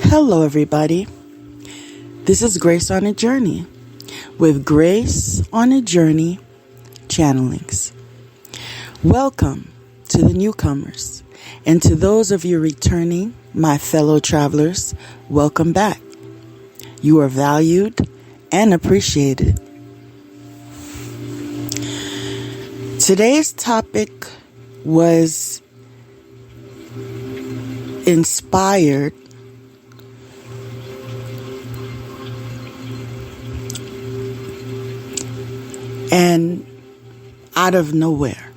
Hello, everybody. This is Grace on a Journey with Grace on a Journey Channelings. Welcome to the newcomers, and to those of you returning, my fellow travelers, welcome back. You are valued and appreciated. Today's topic was inspired and out of nowhere.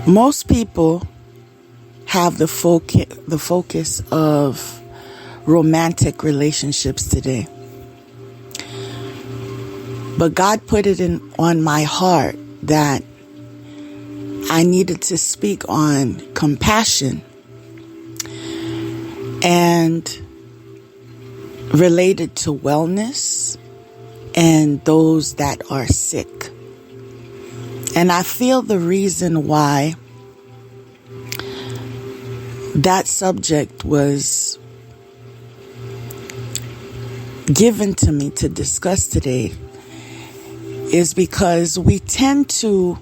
Most people have the focus of romantic relationships today. But God put it on my heart that I needed to speak on compassion and related to wellness and those that are sick. And I feel the reason why that subject was given to me to discuss today is because we tend to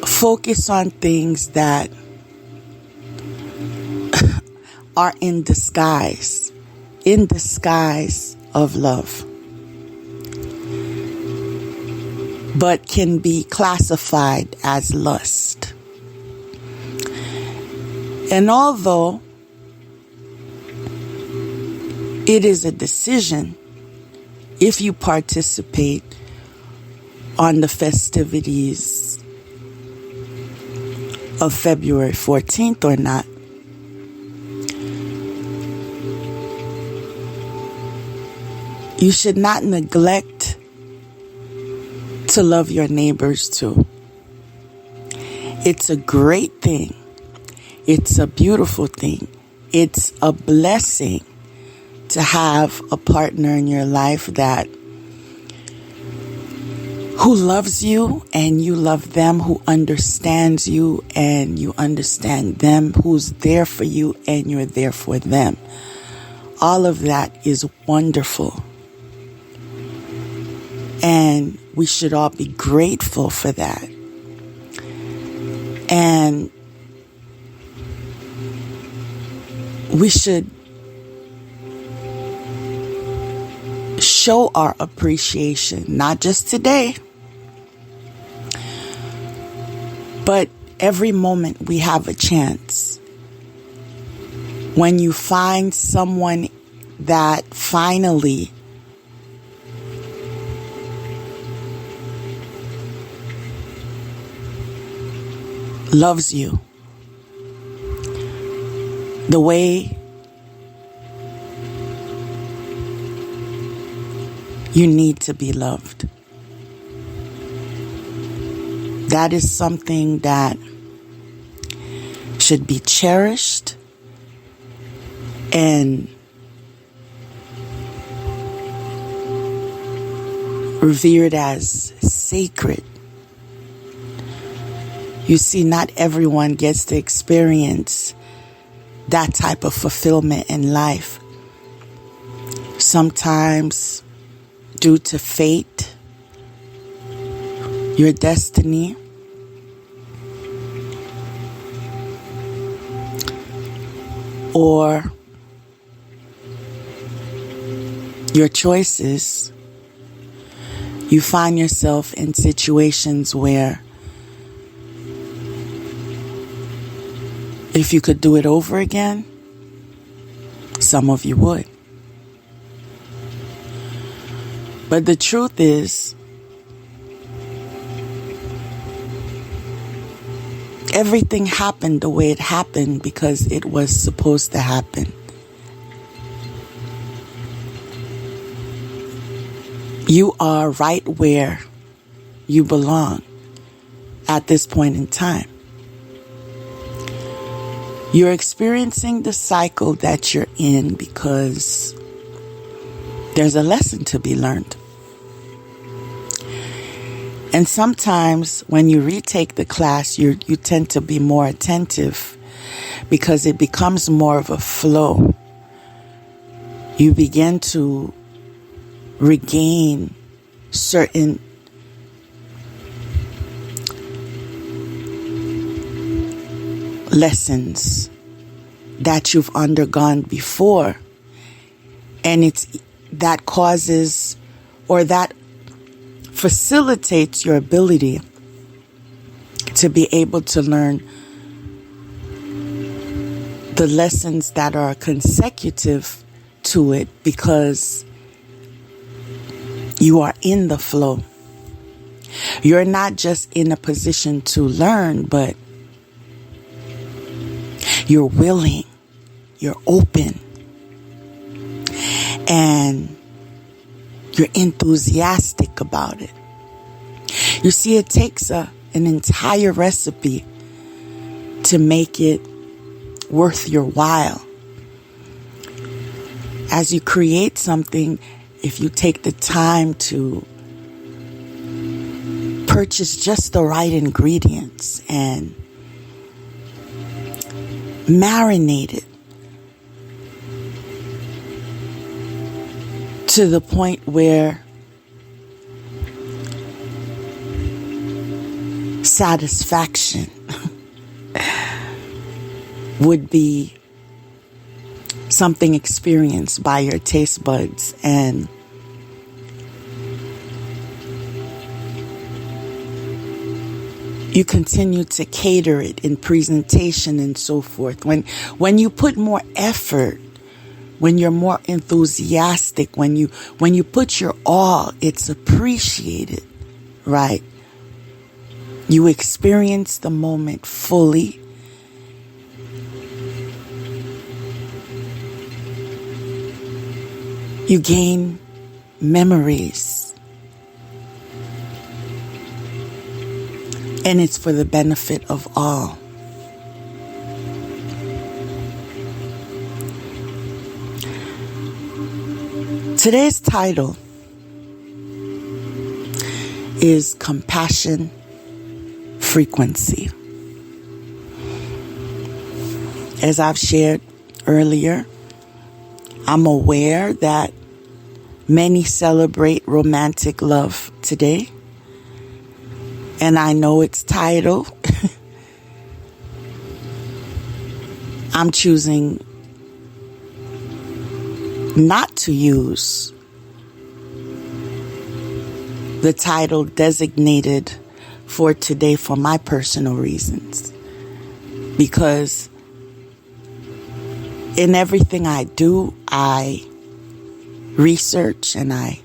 focus on things that are in disguise of love, but can be classified as lust. And although it is a decision if you participate on the festivities of February 14th or not, you should not neglect to love your neighbors too. It's a great thing. It's a beautiful thing. It's a blessing to have a partner in your life who loves you and you love them, who understands you and you understand them, who's there for you and you're there for them. All of that is wonderful. And we should all be grateful for that. And we should show our appreciation, not just today, but every moment we have a chance. When you find someone that finally loves you the way you need to be loved. That is something that should be cherished and revered as sacred. You see, not everyone gets to experience that type of fulfillment in life. Sometimes, due to fate, your destiny, or your choices, you find yourself in situations where if you could do it over again, some of you would. But the truth is, everything happened the way it happened because it was supposed to happen. You are right where you belong at this point in time. You're experiencing the cycle that you're in because there's a lesson to be learned. And sometimes when you retake the class, you tend to be more attentive because it becomes more of a flow. You begin to regain certain lessons that you've undergone before. And that causes, or that facilitates your ability to be able to learn the lessons that are consecutive to it, because you are in the flow. You're not just in a position to learn, but you're willing, you're open, and you're enthusiastic about it. You see, it takes an entire recipe to make it worth your while. As you create something, if you take the time to purchase just the right ingredients and marinate it to the point where satisfaction would be something experienced by your taste buds, and you continue to cater it in presentation and so forth. When you put more effort, when you're more enthusiastic, when you put your all, it's appreciated, right? You experience the moment fully. You gain memories. And it's for the benefit of all. Today's title is Compassion Frequency. As I've shared earlier, I'm aware that many celebrate romantic love today. And I know its title. I'm choosing not to use the title designated for today for my personal reasons. Because in everything I do, I research and I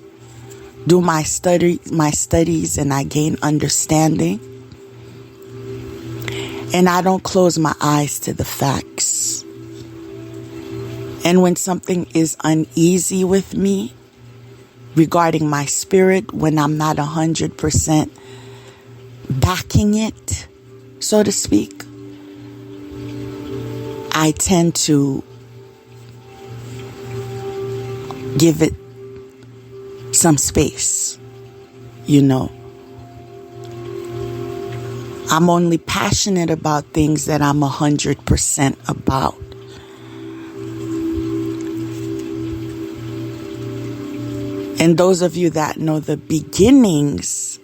do my studies and I gain understanding. And I don't close my eyes to the facts. And when something is uneasy with me regarding my spirit, when I'm not 100% backing it, so to speak, I tend to give it some space, I'm only passionate about things that I'm 100% about. And those of you that know the beginnings,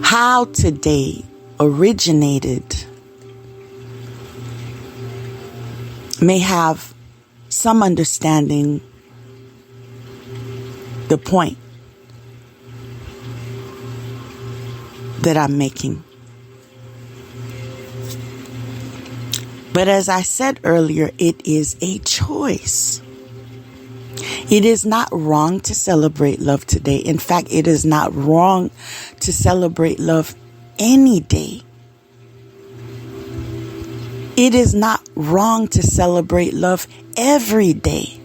how today originated, may have some understanding the point that I'm making. But as I said earlier, it is a choice. It is not wrong to celebrate love today. In fact, it is not wrong to celebrate love any day. It is not wrong to celebrate love every day.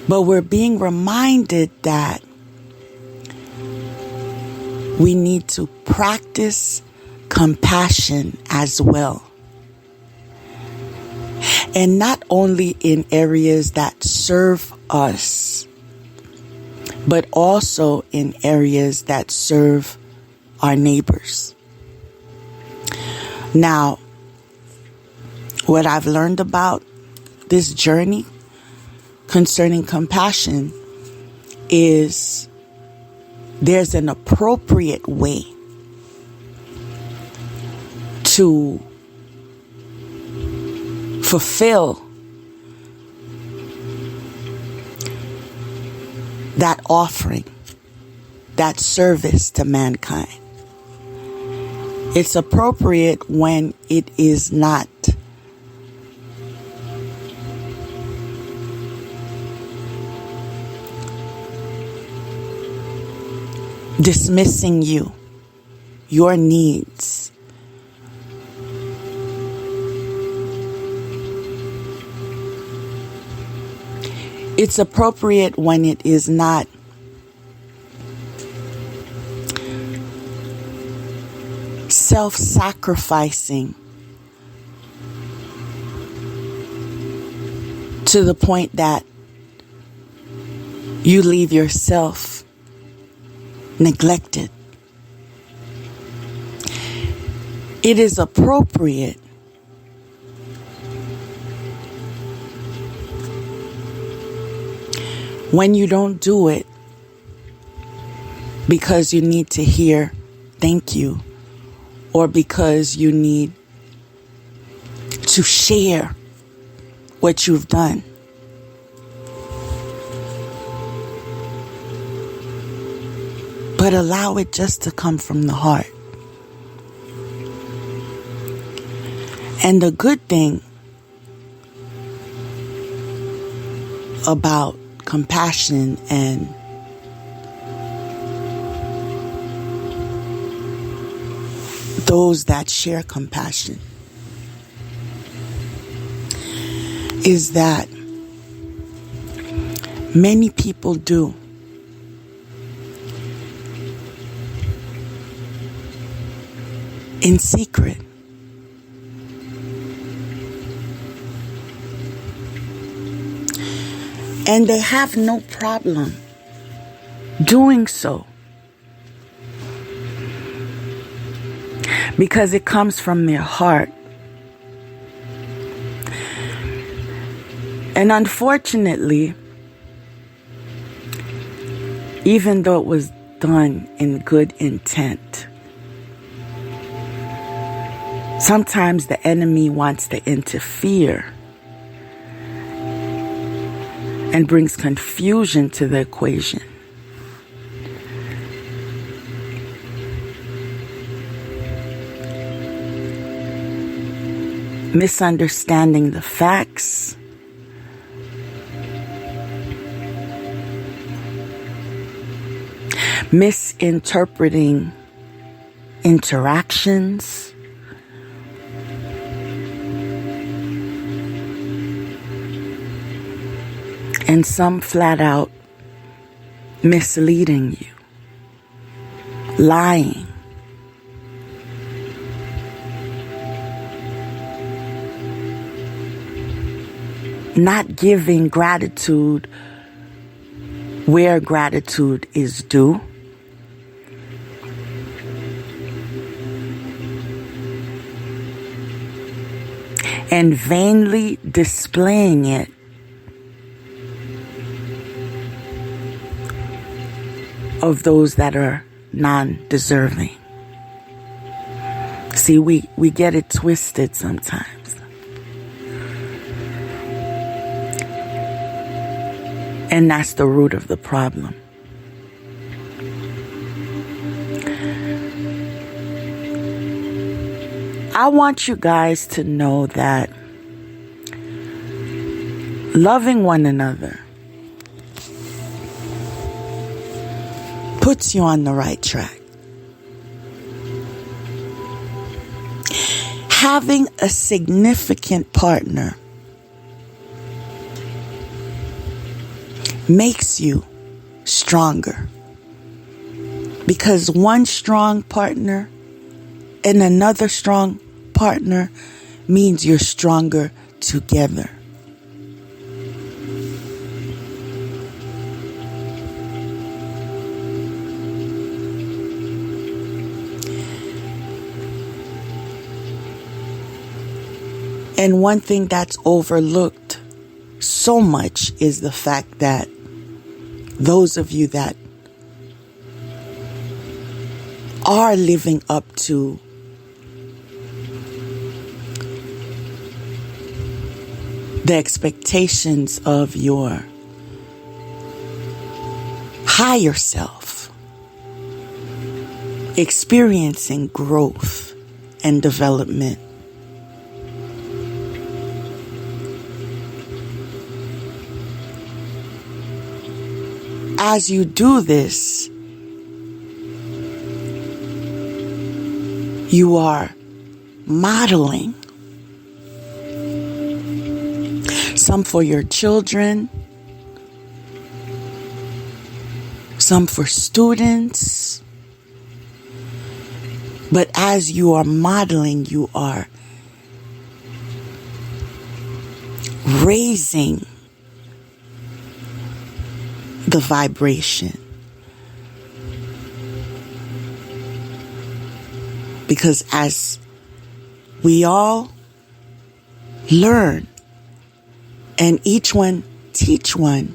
But we're being reminded that we need to practice compassion as well. And not only in areas that serve us, but also in areas that serve our neighbors. Now, what I've learned about this journey concerning compassion is there's an appropriate way to fulfill that offering, that service to mankind. It's appropriate when it is not dismissing you, your needs. It's appropriate when it is not self-sacrificing to the point that you leave yourself neglected. It is appropriate when you don't do it because you need to hear thank you, or because you need to share what you've done. But allow it just to come from the heart. And the good thing about compassion and those that share compassion is that many people do. In secret. And they have no problem doing so, because it comes from their heart. And unfortunately, even though it was done in good intent, sometimes the enemy wants to interfere and brings confusion to the equation. Misunderstanding the facts, misinterpreting interactions, and some flat out misleading you, lying. Not giving gratitude where gratitude is due. And vainly displaying it of those that are non-deserving. See, we get it twisted sometimes. And that's the root of the problem. I want you guys to know that loving one another puts you on the right track. Having a significant partner makes you stronger, because one strong partner and another strong partner means you're stronger together. And one thing that's overlooked so much is the fact that those of you that are living up to the expectations of your higher self, experiencing growth and development. As you do this, you are modeling, some for your children, some for students. But as you are modeling, you are raising the vibration. Because as we all learn and each one teach one,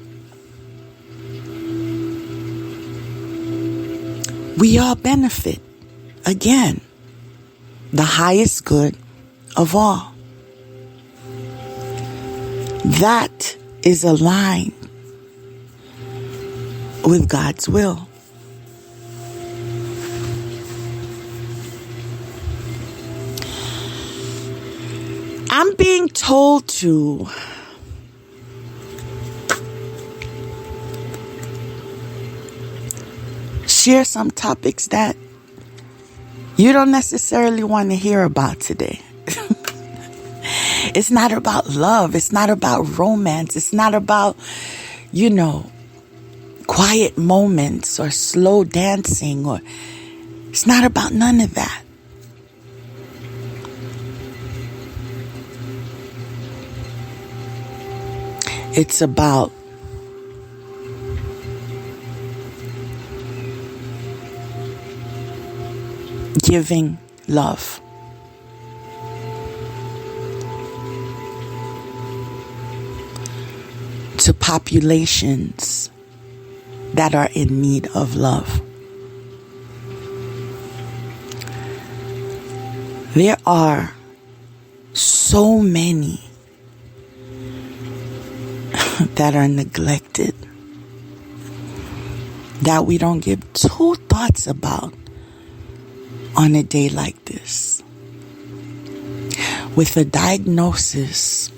we all benefit. Again, the highest good of all. That is aligned with God's will. I'm being told to share some topics that you don't necessarily want to hear about today. It's not about love. It's not about romance. It's not about, quiet moments or slow dancing, or it's not about none of that. It's about giving love. To populations that are in need of love. There are so many that are neglected that we don't give two thoughts about on a day like this. With a diagnosis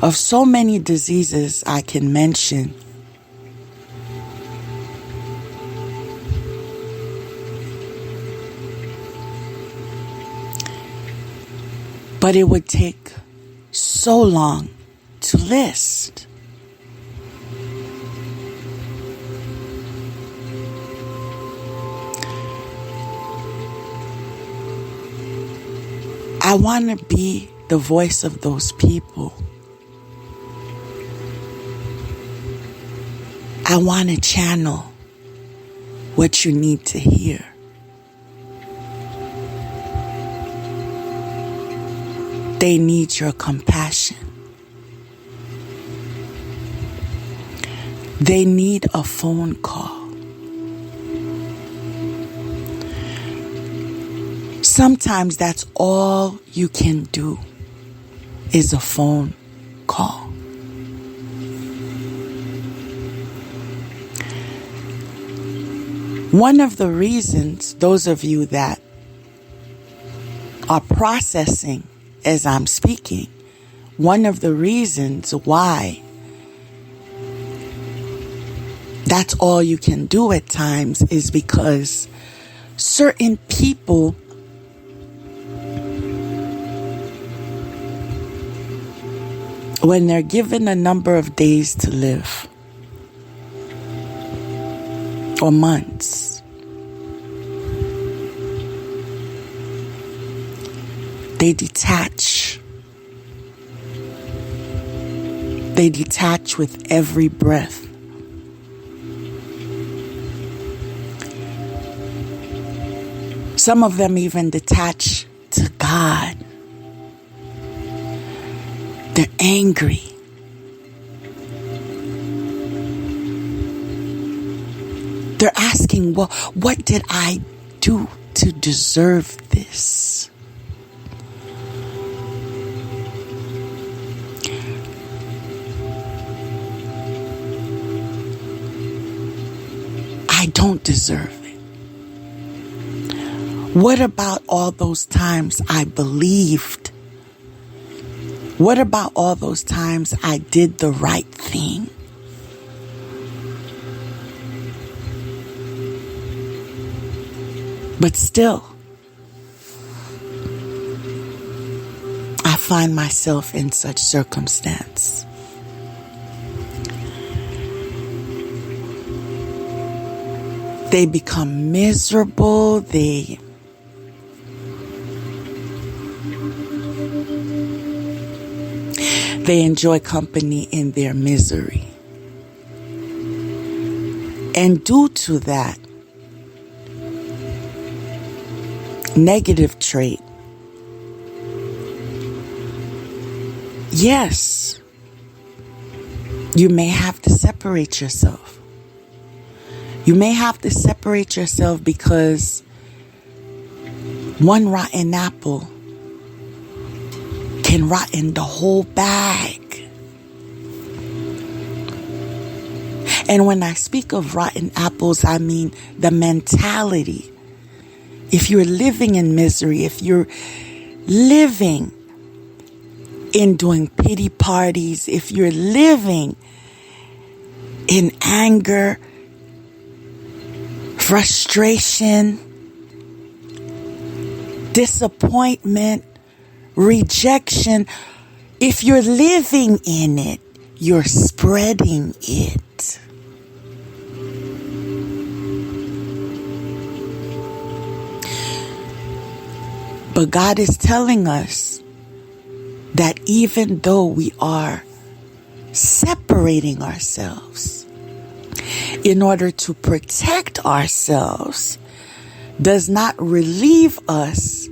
of so many diseases I can mention, but it would take so long to list. I want to be the voice of those people. I want to channel what you need to hear. They need your compassion. They need a phone call. Sometimes that's all you can do is a phone call. One of the reasons, those of you that are processing as I'm speaking, one of the reasons why that's all you can do at times is because certain people when they're given a number of days to live or months, they detach. They detach with every breath. Some of them even detach to God. They're angry. They're asking, well, what did I do to deserve this? I don't deserve it. What about all those times I believed? What about all those times I did the right thing? But still, I find myself in such circumstance. They become miserable. They enjoy company in their misery. And due to that negative trait, yes, you may have to separate yourself. You may have to separate yourself because one rotten apple can rotten the whole bag. And when I speak of rotten apples, I mean the mentality. If you're living in misery, if you're living in doing pity parties, if you're living in anger, frustration, disappointment, rejection, if you're living in it, you're spreading it. But God is telling us that even though we are separating ourselves in order to protect ourselves, does not relieve us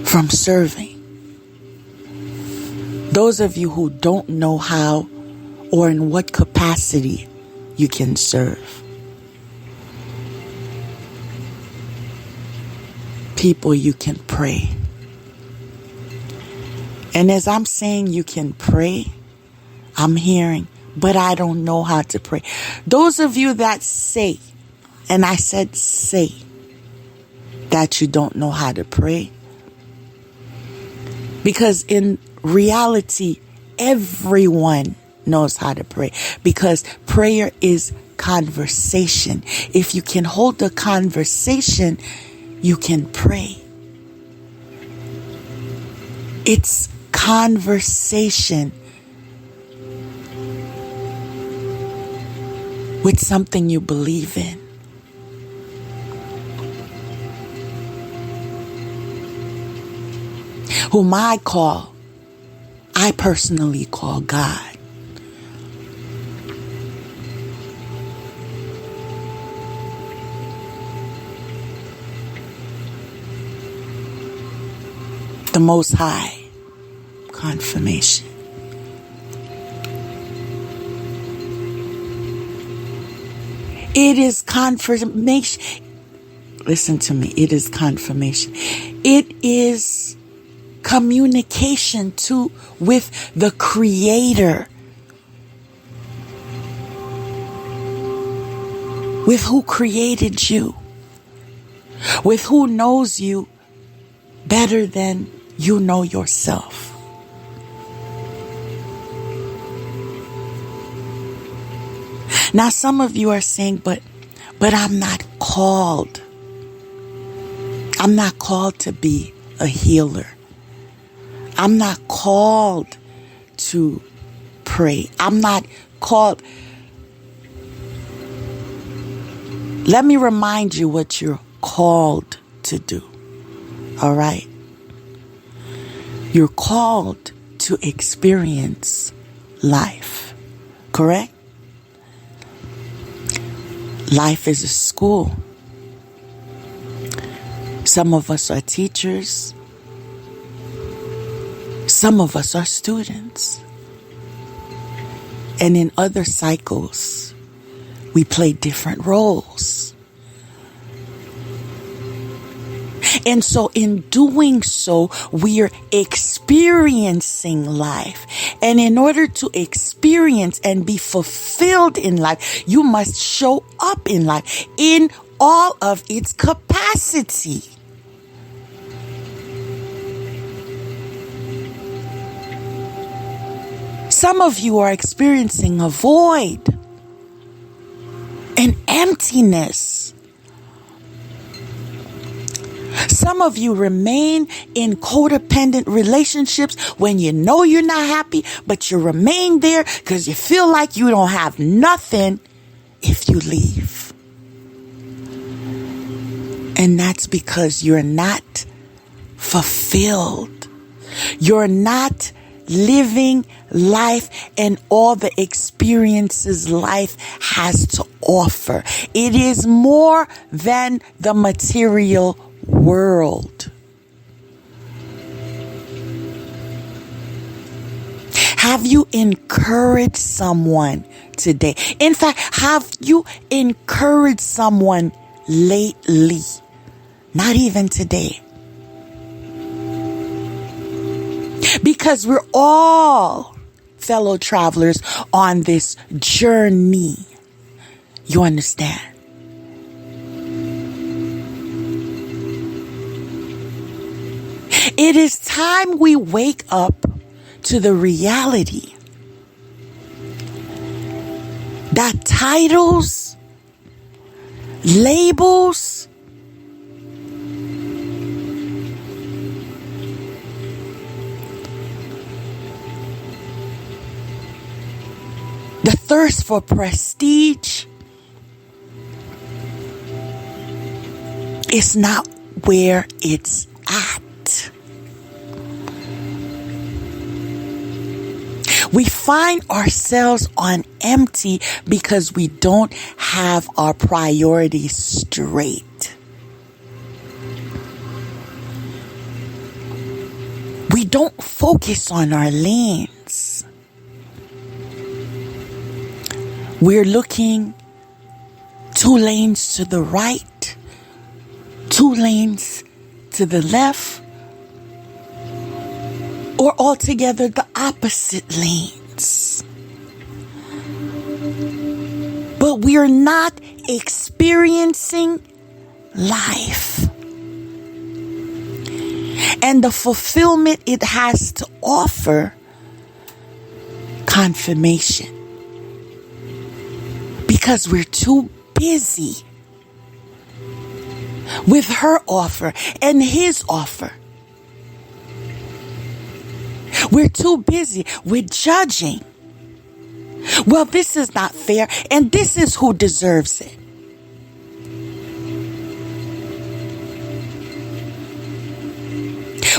from serving. Those of you who don't know how or in what capacity you can serve. People, you can pray. And as I'm saying you can pray, I'm hearing, but I don't know how to pray. Those of you that say, and I said say, that you don't know how to pray, because in reality, everyone knows how to pray, because prayer is conversation. If you can hold a conversation, you can pray. It's conversation with something you believe in. Whom I personally call God. The Most High. Confirmation. It is confirmation. Listen to me. It is confirmation. It is communication with the Creator. With who created you. With who knows you better than you know yourself. Now some of you are saying, but I'm not called. I'm not called to be a healer. I'm not called to pray. I'm not called. Let me remind you what you're called to do. All right? You're called to experience life. Correct? Life is a school. Some of us are teachers. Some of us are students. And in other cycles, we play different roles. And so in doing so, we are experiencing life. And in order to experience and be fulfilled in life, you must show up in life in all of its capacity. Some of you are experiencing a void, an emptiness. Some of you remain in codependent relationships when you know you're not happy, but you remain there because you feel like you don't have nothing if you leave. And that's because you're not fulfilled. You're not living life and all the experiences life has to offer. It is more than the material world. Have you encouraged someone today? In fact, have you encouraged someone lately? Not even today. Because we're all fellow travelers on this journey. You understand? It is time we wake up to the reality that titles, labels, the thirst for prestige is not where it's at. We find ourselves on empty because we don't have our priorities straight. We don't focus on our lanes. We're looking 2 lanes to the right, 2 lanes to the left, or altogether the opposite lanes. But we're not experiencing life and the fulfillment it has to offer. Confirmation. Because we're too busy with her offer and his offer. We're too busy with judging. Well, this is not fair, and this is who deserves it.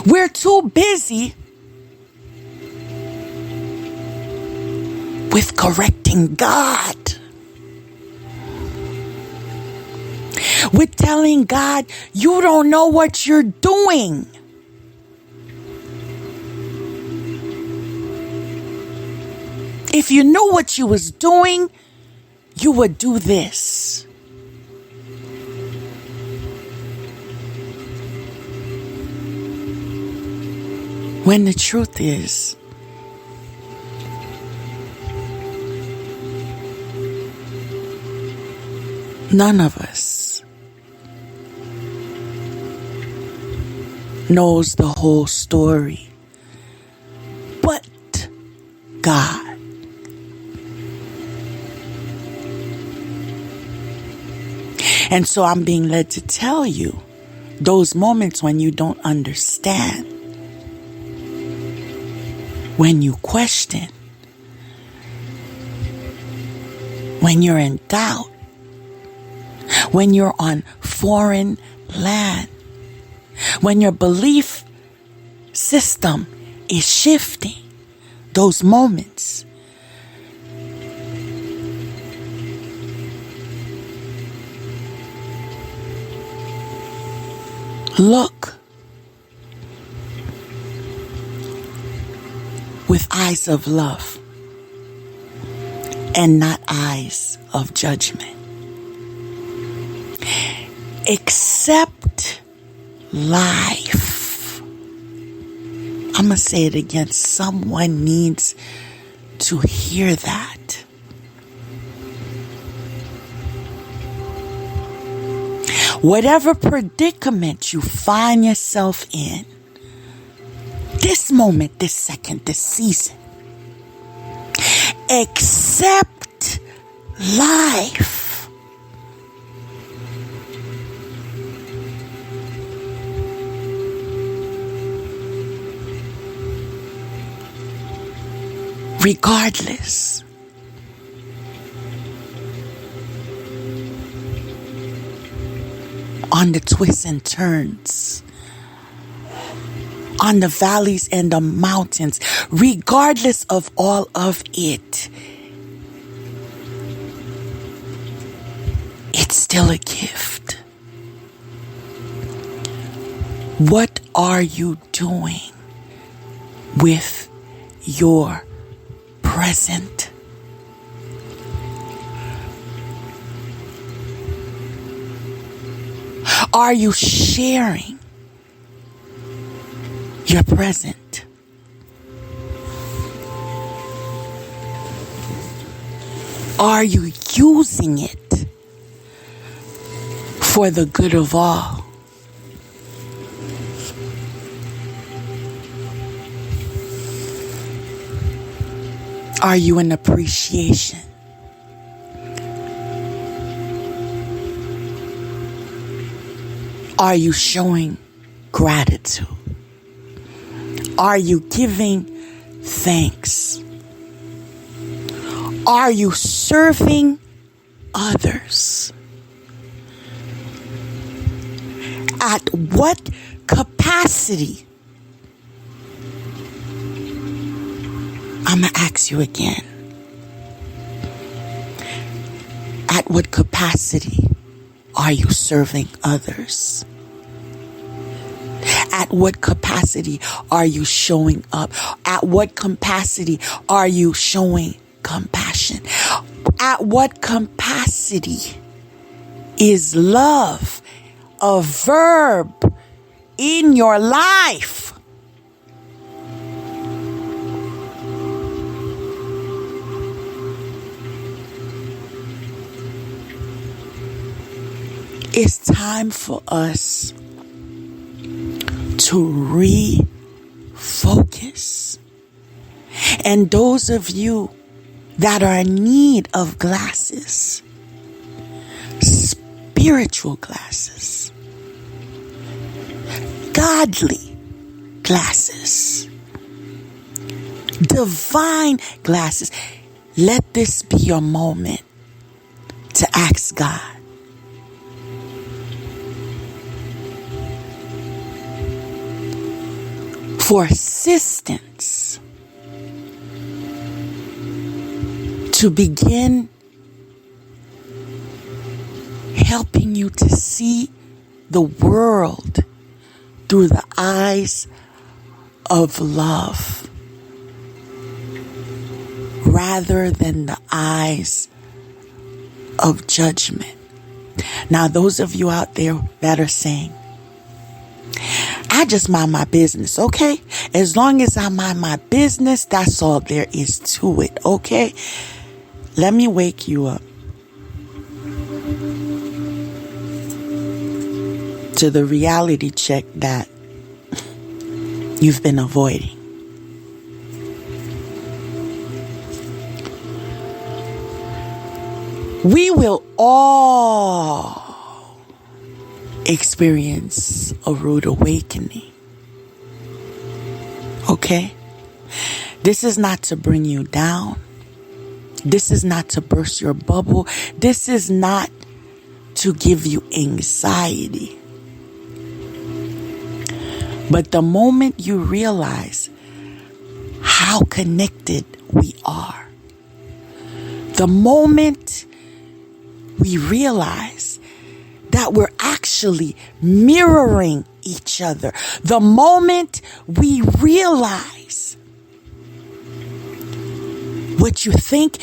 We're too busy with correcting God. With telling God, you don't know what you're doing. If you knew what you was doing, you would do this. When the truth is, none of us knows the whole story but God. And so I'm being led to tell you those moments when you don't understand, when you question, when you're in doubt, when you're on foreign land, when your belief system is shifting, those moments. Look with eyes of love and not eyes of judgment. Accept life. I'm going to say it again. Someone needs to hear that. Whatever predicament you find yourself in, this moment, this second, this season, accept life. Regardless. On the twists and turns, on the valleys and the mountains, regardless of all of it, it's still a gift. What are you doing with your present? Are you sharing your present? Are you using it for the good of all? Are you in appreciation? Are you showing gratitude? Are you giving thanks? Are you serving others? At what capacity? I'm going to ask you again. At what capacity are you serving others? At what capacity are you showing up? At what capacity are you showing compassion? At what capacity is love a verb in your life? It's time for us to refocus. And those of you that are in need of glasses, spiritual glasses, godly glasses, divine glasses, let this be your moment to ask God for assistance to begin helping you to see the world through the eyes of love rather than the eyes of judgment. Now, those of you out there that are saying, I just mind my business, okay? As long as I mind my business, that's all there is to it, okay? Let me wake you up to the reality check that you've been avoiding. We will all experience a rude awakening. Okay? This is not to bring you down. This is not to burst your bubble. This is not to give you anxiety. But the moment you realize how connected we are, the moment we realize that we're actually mirroring each other. The moment we realize what you think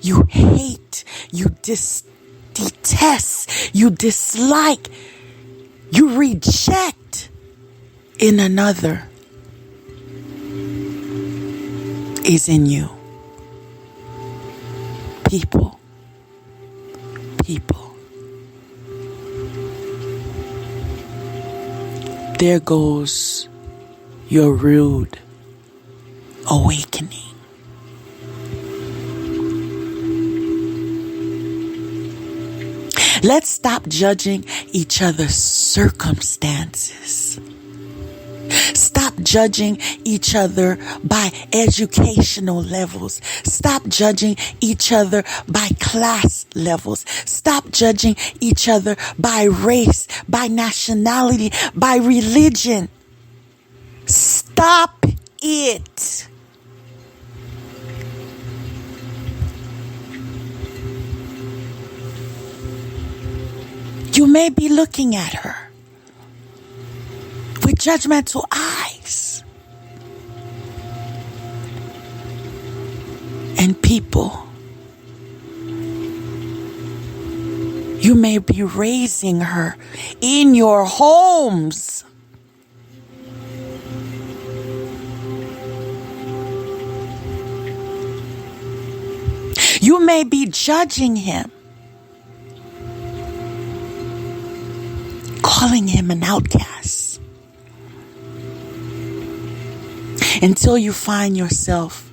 you hate, you detest, you dislike, you reject in another is in you. People. There goes your rude awakening. Let's stop judging each other's circumstances. Stop judging each other by educational levels. Stop judging each other by class levels. Stop judging each other by race, by nationality, by religion. Stop it. You may be looking at her with judgmental eyes. And people, you may be raising her in your homes. You may be judging him, calling him an outcast, until you find yourself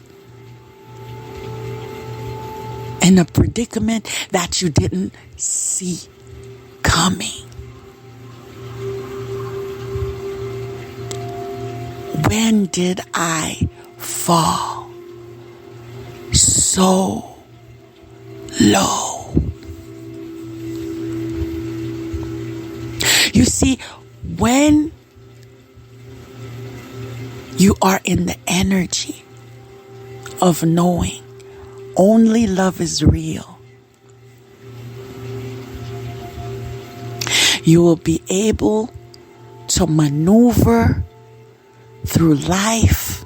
in a predicament that you didn't see coming. When did I fall so low? You see, when you are in the energy of knowing only love is real, you will be able to maneuver through life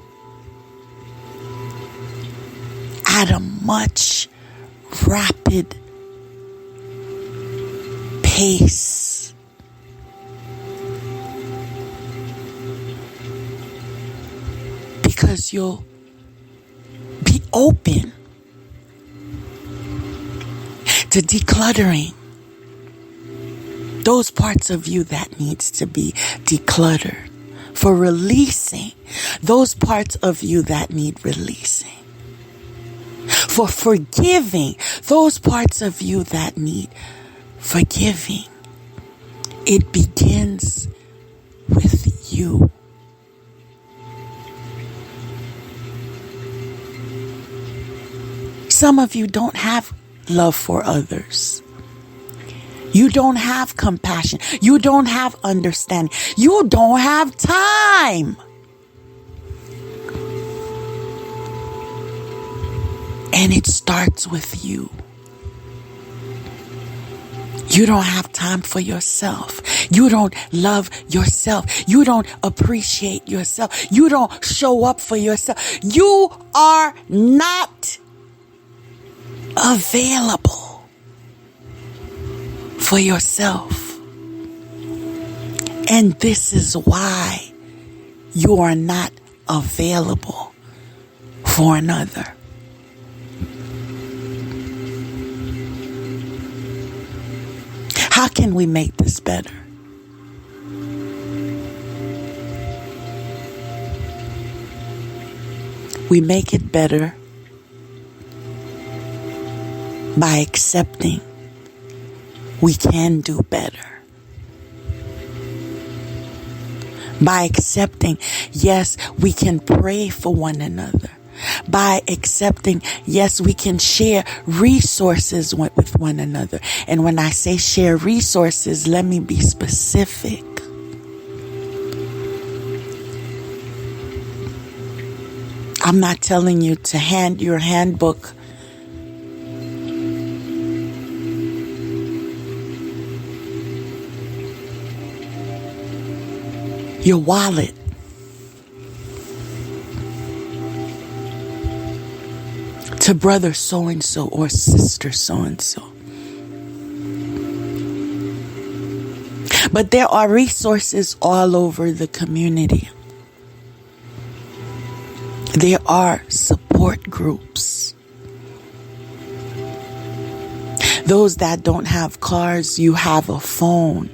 at a much rapid pace. Because you'll be open to decluttering those parts of you that needs to be decluttered, for releasing those parts of you that need releasing, for forgiving those parts of you that need forgiving. It begins with you. Some of you don't have love for others. You don't have compassion. You don't have understanding. You don't have time. And it starts with you. You don't have time for yourself. You don't love yourself. You don't appreciate yourself. You don't show up for yourself. You are not available for yourself. And this is why you are not available for another. How can we make this better? We make it better by accepting we can do better. By accepting, yes, we can pray for one another. By accepting, yes, we can share resources with one another. And when I say share resources, let me be specific. I'm not telling you to hand your handbook your wallet, to brother so-and-so or sister so-and-so. But there are resources all over the community. There are support groups. Those that don't have cars, you have a phone.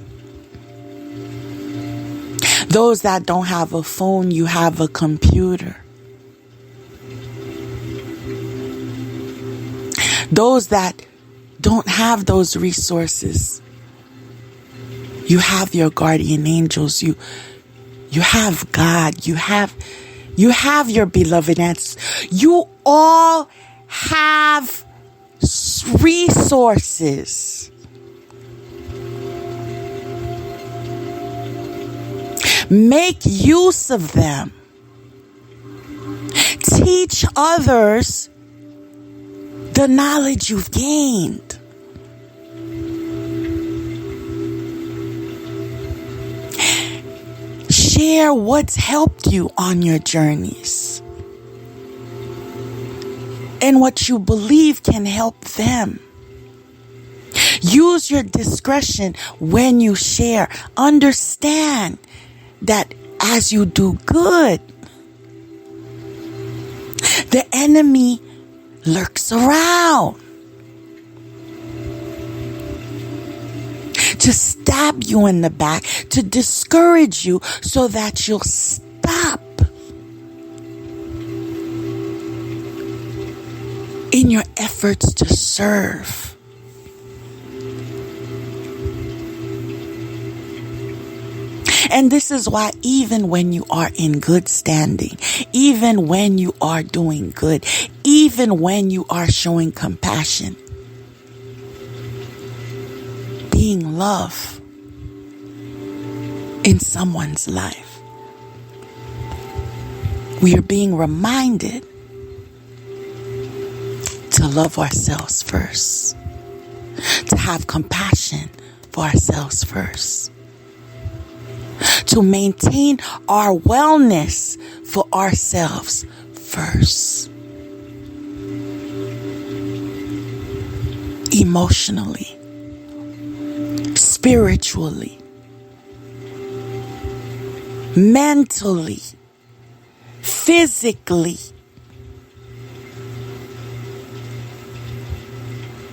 Those that don't have a phone, you have a computer. Those that don't have those resources, you have your guardian angels. You have God. You have your beloved aunts. You all have resources. Make use of them. Teach others the knowledge you've gained. Share what's helped you on your journeys and what you believe can help them. Use your discretion when you share. Understand that as you do good, the enemy lurks around to stab you in the back, to discourage you so that you'll stop in your efforts to serve. And this is why even when you are in good standing, even when you are doing good, even when you are showing compassion, being love in someone's life, we are being reminded to love ourselves first, to have compassion for ourselves first, to maintain our wellness for ourselves first, emotionally, spiritually, mentally, physically.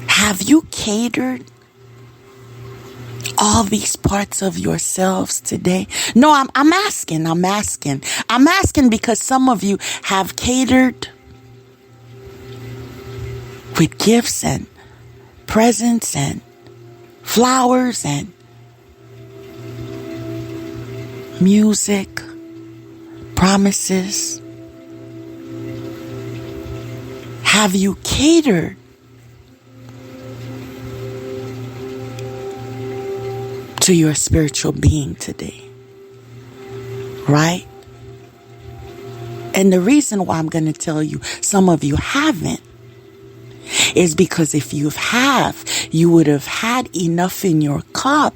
Have you catered all these parts of yourselves today? No, I'm asking because some of you have catered with gifts and presents and flowers and music, promises. Have you catered to your spiritual being today? Right? And the reason why I'm going to tell you some of you haven't is because if you have, you would have had enough in your cup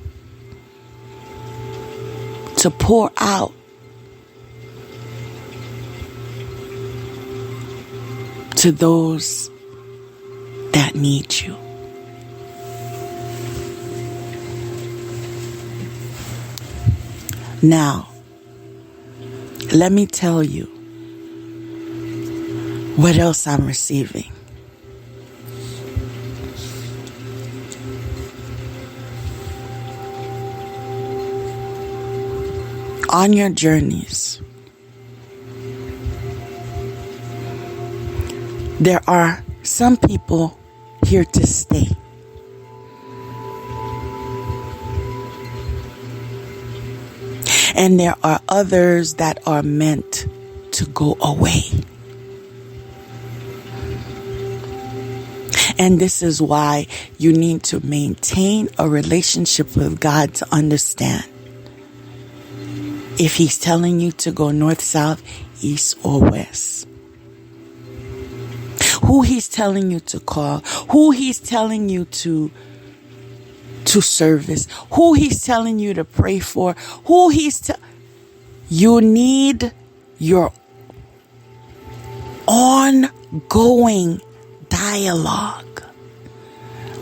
to pour out to those that need you. Now, let me tell you what else I'm receiving. On your journeys, there are some people here to stay. And there are others that are meant to go away. And this is why you need to maintain a relationship with God to understand if He's telling you to go north, south, east, or west. Who He's telling you to call. Who He's telling you to service. Who He's telling you to pray for. You need your ongoing dialogue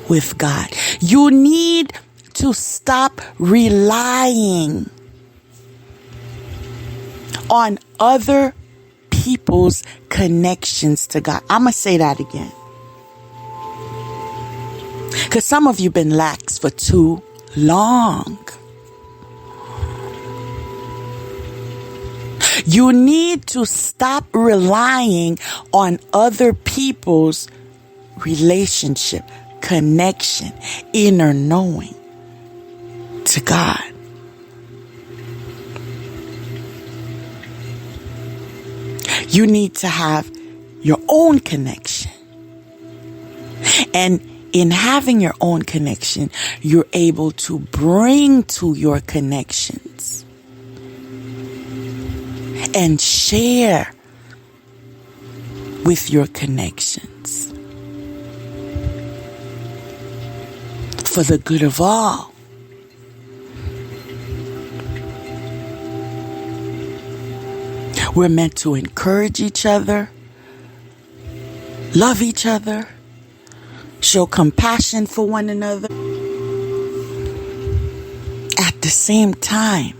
with God. You need to stop relying on other people's connections to God. I'm going to say that again. Because some of you been lax for too long. You need to stop relying on other people's relationship, connection, inner knowing to God. You need to have your own connection. And in having your own connection, you're able to bring to your connections and share with your connections for the good of all. We're meant to encourage each other, love each other, show compassion for one another. At the same time,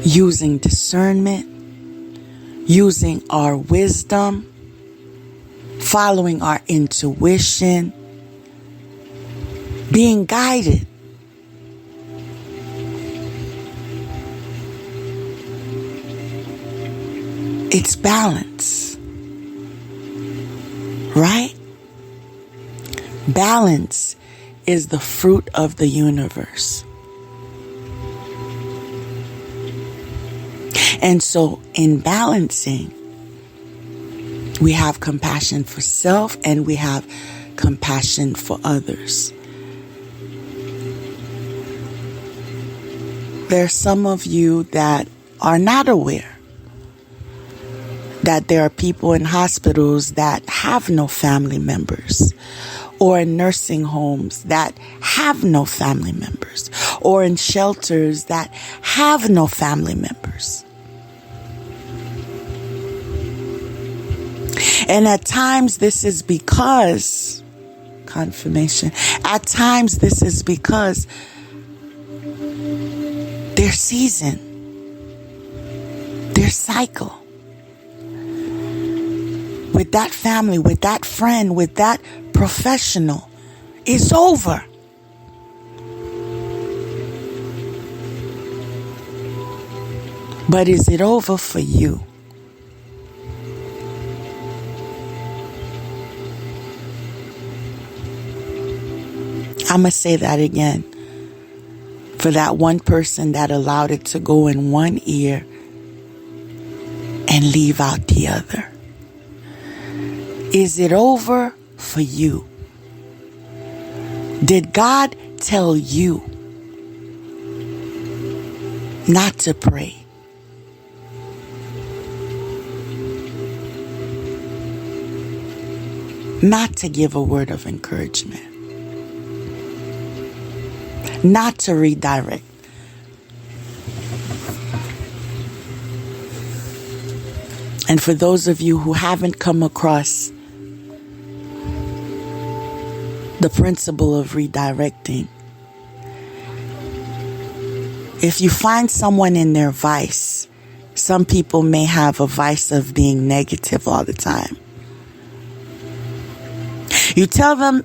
using discernment, using our wisdom, following our intuition, being guided. It's balance, right? Balance is the fruit of the universe. And so in balancing, we have compassion for self and we have compassion for others. There are some of you that are not aware that there are people in hospitals that have no family members, or in nursing homes that have no family members, or in shelters that have no family members. And at times this is because, at times this is because their season, their cycle, with that family, with that friend, with that professional is over. But is it over for you? I'm going to say that again. For that one person that allowed it to go in one ear and leave out the other. Is it over for you? Did God tell you not to pray? Not to give a word of encouragement? Not to redirect? And for those of you who haven't come across the principle of redirecting, if you find someone in their vice, some people may have a vice of being negative all the time. You tell them,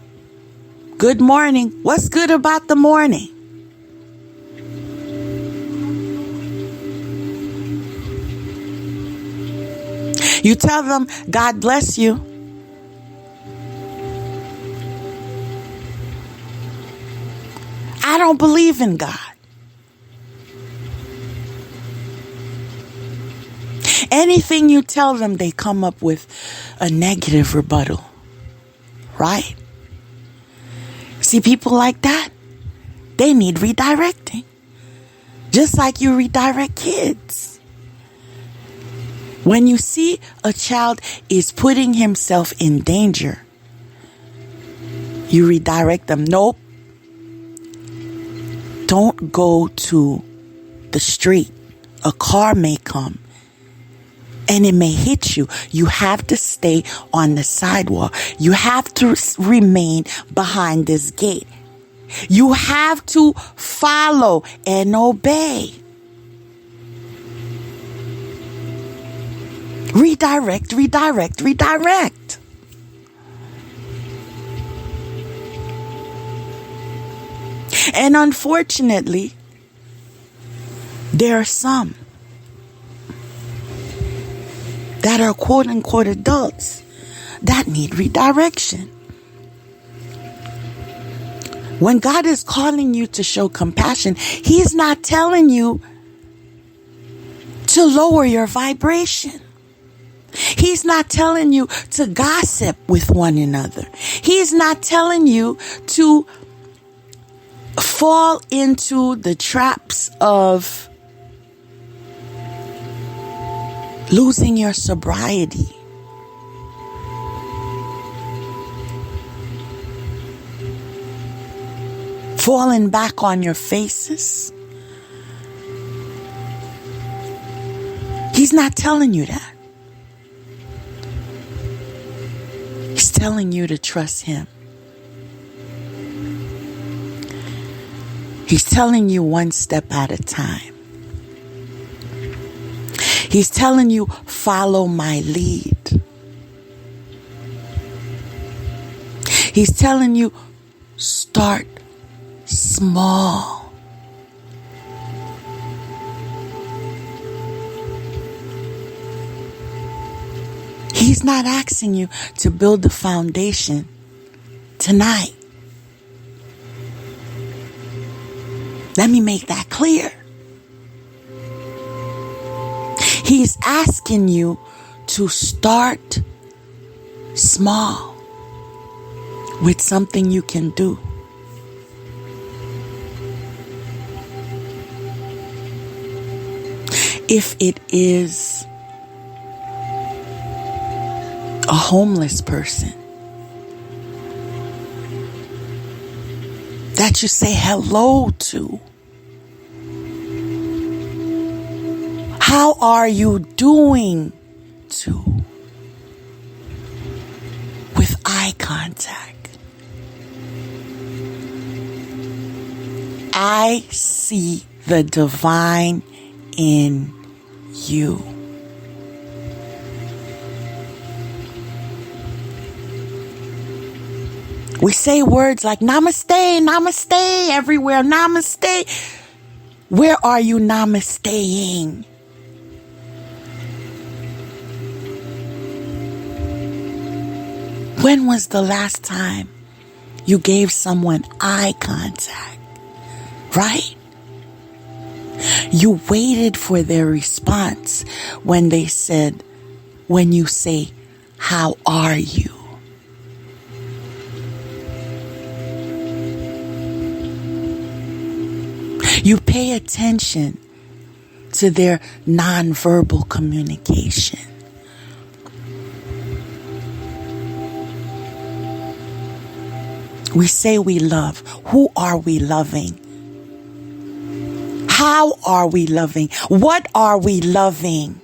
good morning. What's good about the morning? You tell them, God bless you. I don't believe in God. Anything you tell them, they come up with a negative rebuttal. Right? See, people like that, they need redirecting. Just like you redirect kids. When you see a child is putting himself in danger, you redirect them. Nope. Don't go to the street. A car may come and it may hit you. You have to stay on the sidewalk. You have to remain behind this gate. You have to follow and obey. Redirect, redirect, redirect. And unfortunately, there are some that are quote unquote adults that need redirection. When God is calling you to show compassion, He's not telling you to lower your vibration. He's not telling you to gossip with one another. He's not telling you to fall into the traps of losing your sobriety. Falling back on your faces. He's not telling you that. He's telling you to trust Him. He's telling you one step at a time. He's telling you, follow my lead. He's telling you, start small. He's not asking you to build the foundation tonight. Let me make that clear. He's asking you to start small with something you can do. If it is a homeless person that you say hello to, how are you doing to? With eye contact. I see the divine in you. We say words like namaste, namaste everywhere, namaste. Where are you namasteing? When was the last time you gave someone eye contact? Right? You waited for their response when they said, when you say, how are you? You pay attention to their nonverbal communication. We say we love. Who are we loving? How are we loving? What are we loving?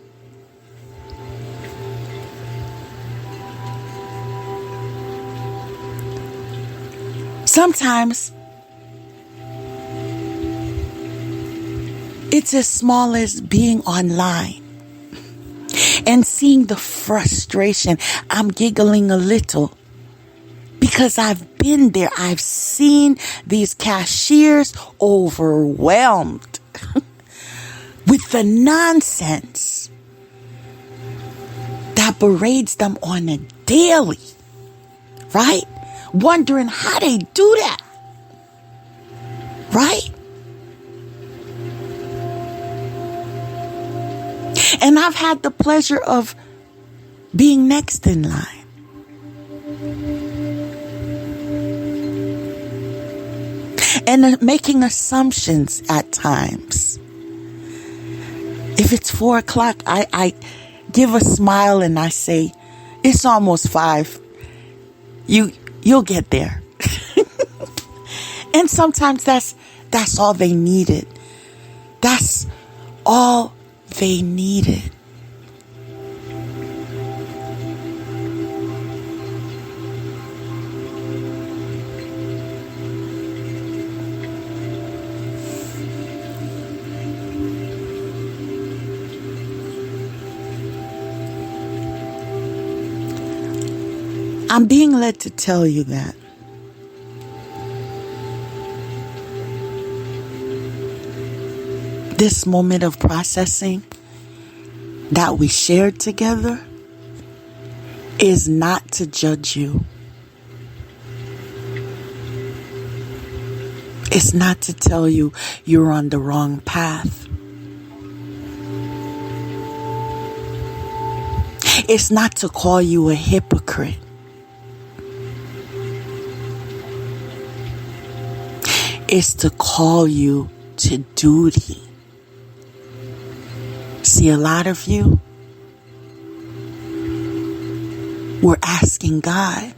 Sometimes it's as small as being online and seeing the frustration. I'm giggling a little because I've been there. I've seen these cashiers overwhelmed with the nonsense that berates them on a daily, right? Wondering how they do that, right? And I've had the pleasure of being next in line. And making assumptions at times. If it's 4 o'clock, I give a smile and I say, it's almost 5. You'll get there. And sometimes that's that's all they needed. That's all they needed. I'm being led to tell you that this moment of processing that we shared together is not to judge you. It's not to tell you you're on the wrong path. It's not to call you a hypocrite. It's to call you to duty. See, a lot of you were asking God,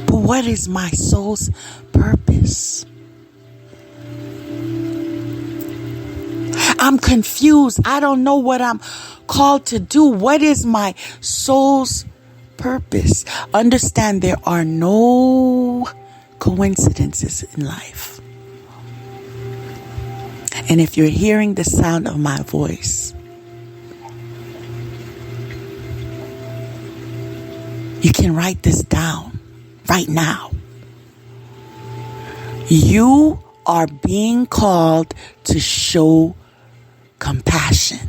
but what is my soul's purpose? I'm confused. I don't know what I'm called to do. What is my soul's purpose? Understand there are no coincidences in life. And if you're hearing the sound of my voice, you can write this down right now. You are being called to show compassion.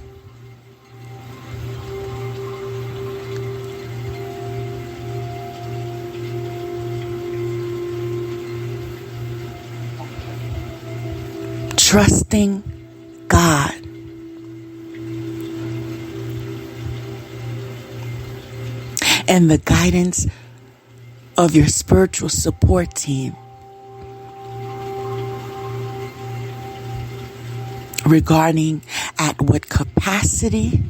Trusting God. And the guidance of your spiritual support team regarding at what capacity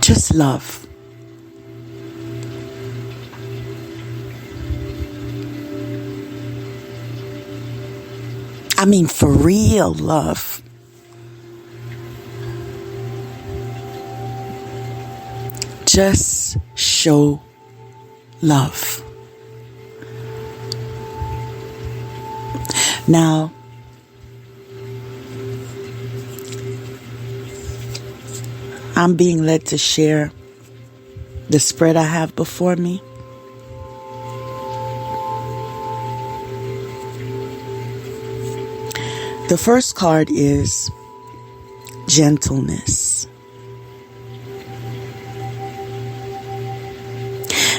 just love. I mean, for real love. Just show love. Now, I'm being led to share the spread I have before me. The first card is gentleness.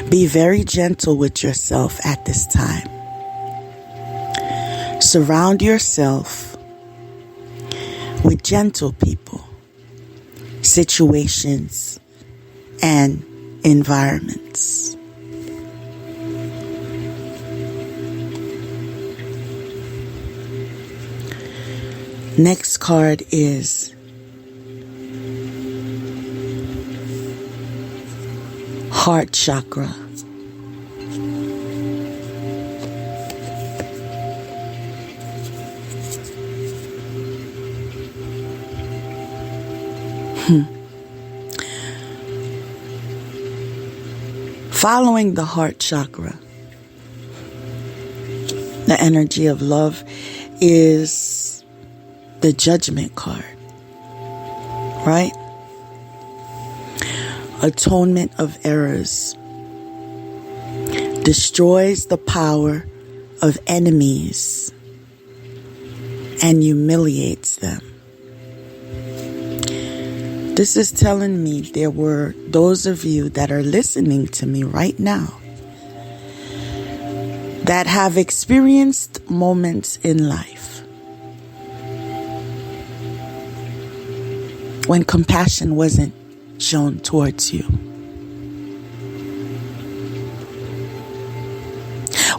Be very gentle with yourself at this time. Surround yourself with gentle people, situations, and environments. Next card is heart chakra. Following the heart chakra, the energy of love is the judgment card, right? Atonement of errors destroys the power of enemies and humiliates them. This is telling me there were those of you that are listening to me right now that have experienced moments in life when compassion wasn't shown towards you,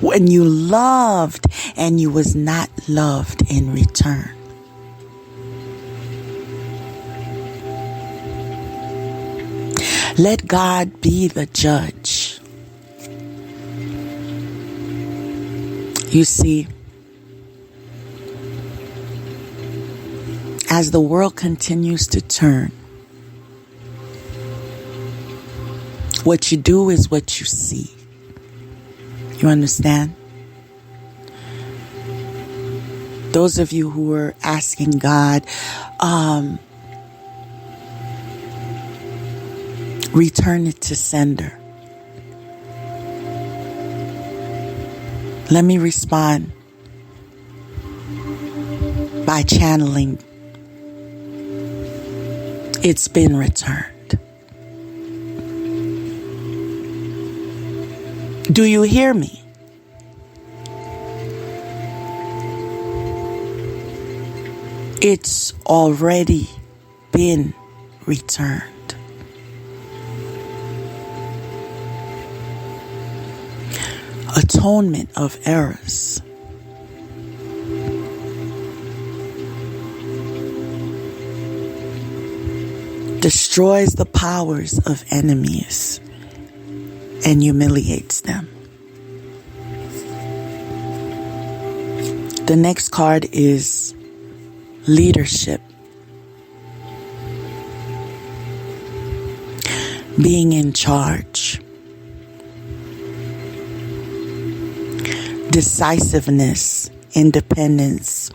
when you loved and you was not loved in return. Let God be the judge. You see, as the world continues to turn, what you do is what you see. You understand? Those of you who are asking God, return it to sender. Let me respond by channeling. It's been returned. Do you hear me? It's already been returned. Atonement of errors. Destroys the powers of enemies and humiliates them. The next card is leadership. Being in charge. Decisiveness, independence,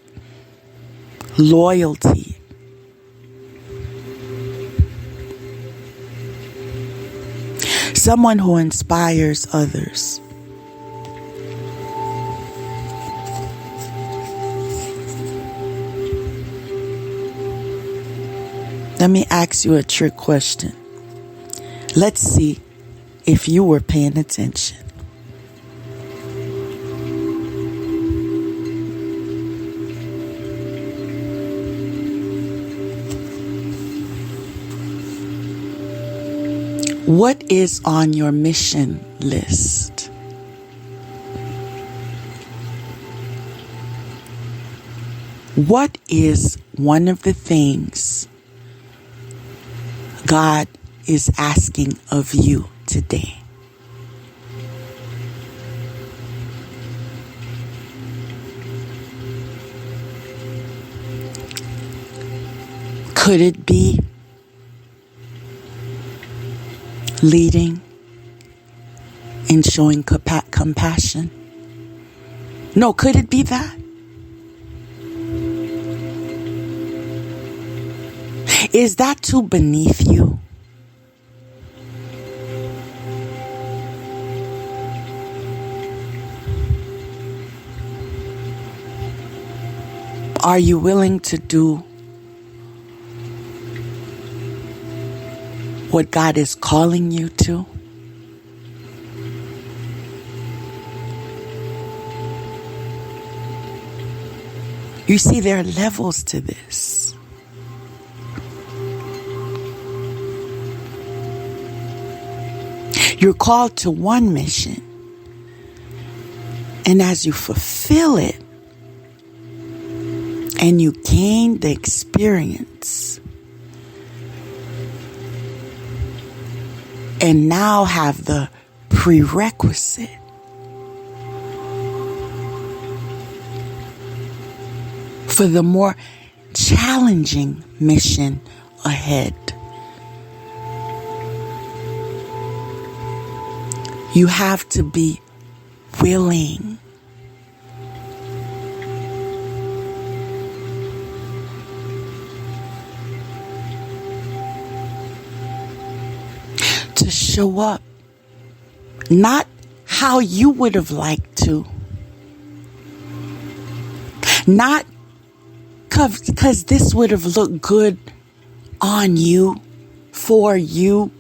loyalty. Someone who inspires others. Let me ask you a trick question. Let's see if you were paying attention. What is on your mission list? What is one of the things God is asking of you today? Could it be leading and showing compassion? No, could it be that? Is that too beneath you? Are you willing to do what God is calling you to? You see, there are levels to this. You're called to one mission, and as you fulfill it and you gain the experience and now have the prerequisite for the more challenging mission ahead. You have to be willing to show up, not how you would have liked to, not because this would have looked good on you, for you,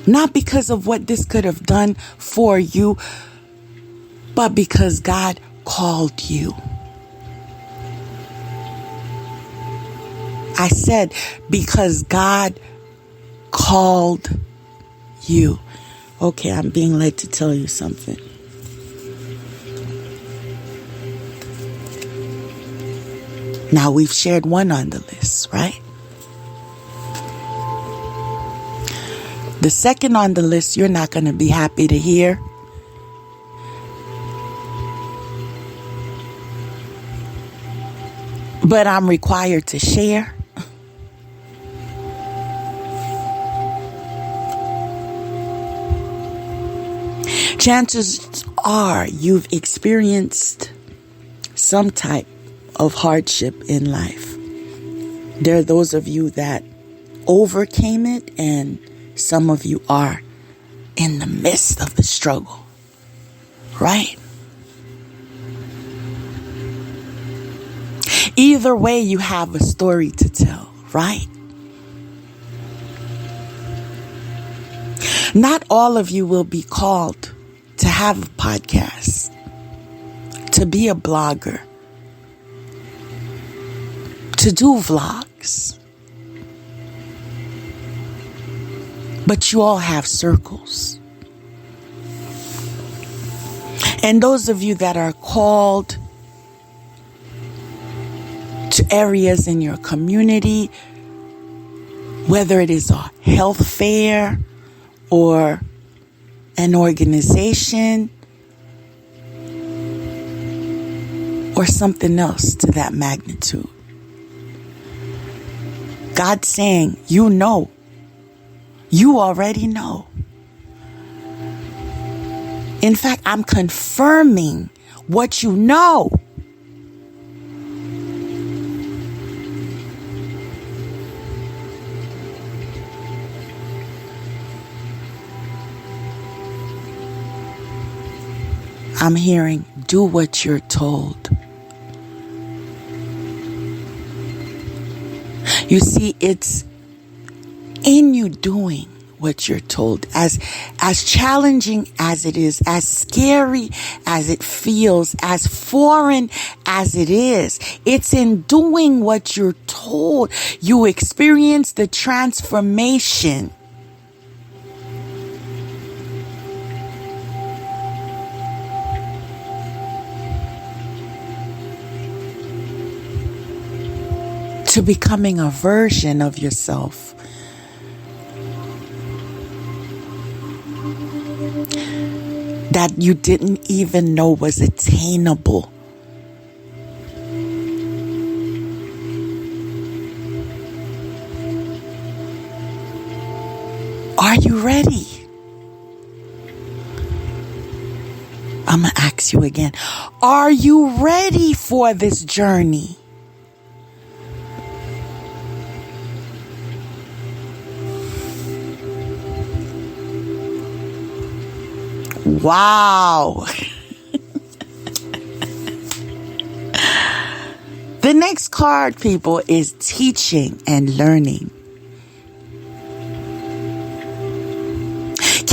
not because of what this could have done for you, but because God called you. I said, because God called you. Okay, I'm being led to tell you something. Now, we've shared one on the list, right? The second on the list, you're not going to be happy to hear. But I'm required to share. Chances are you've experienced some type of hardship in life. There are those of you that overcame it, and some of you are in the midst of the struggle, right? Either way, you have a story to tell, right? Not all of you will be called to have a podcast, to be a blogger, to do vlogs. But you all have circles. And those of you that are called to areas in your community, whether it is a health fair or an organization or something else to that magnitude. God's saying, you know, you already know. In fact, I'm confirming what you know. I'm hearing, do what you're told. You see, it's in you doing what you're told, as challenging as it is, as scary as it feels, as foreign as it is. It's in doing what you're told you experience the transformation. To becoming a version of yourself that you didn't even know was attainable. Are you ready? I'm going to ask you again. Are you ready for this journey? Wow. The next card, people, is teaching and learning.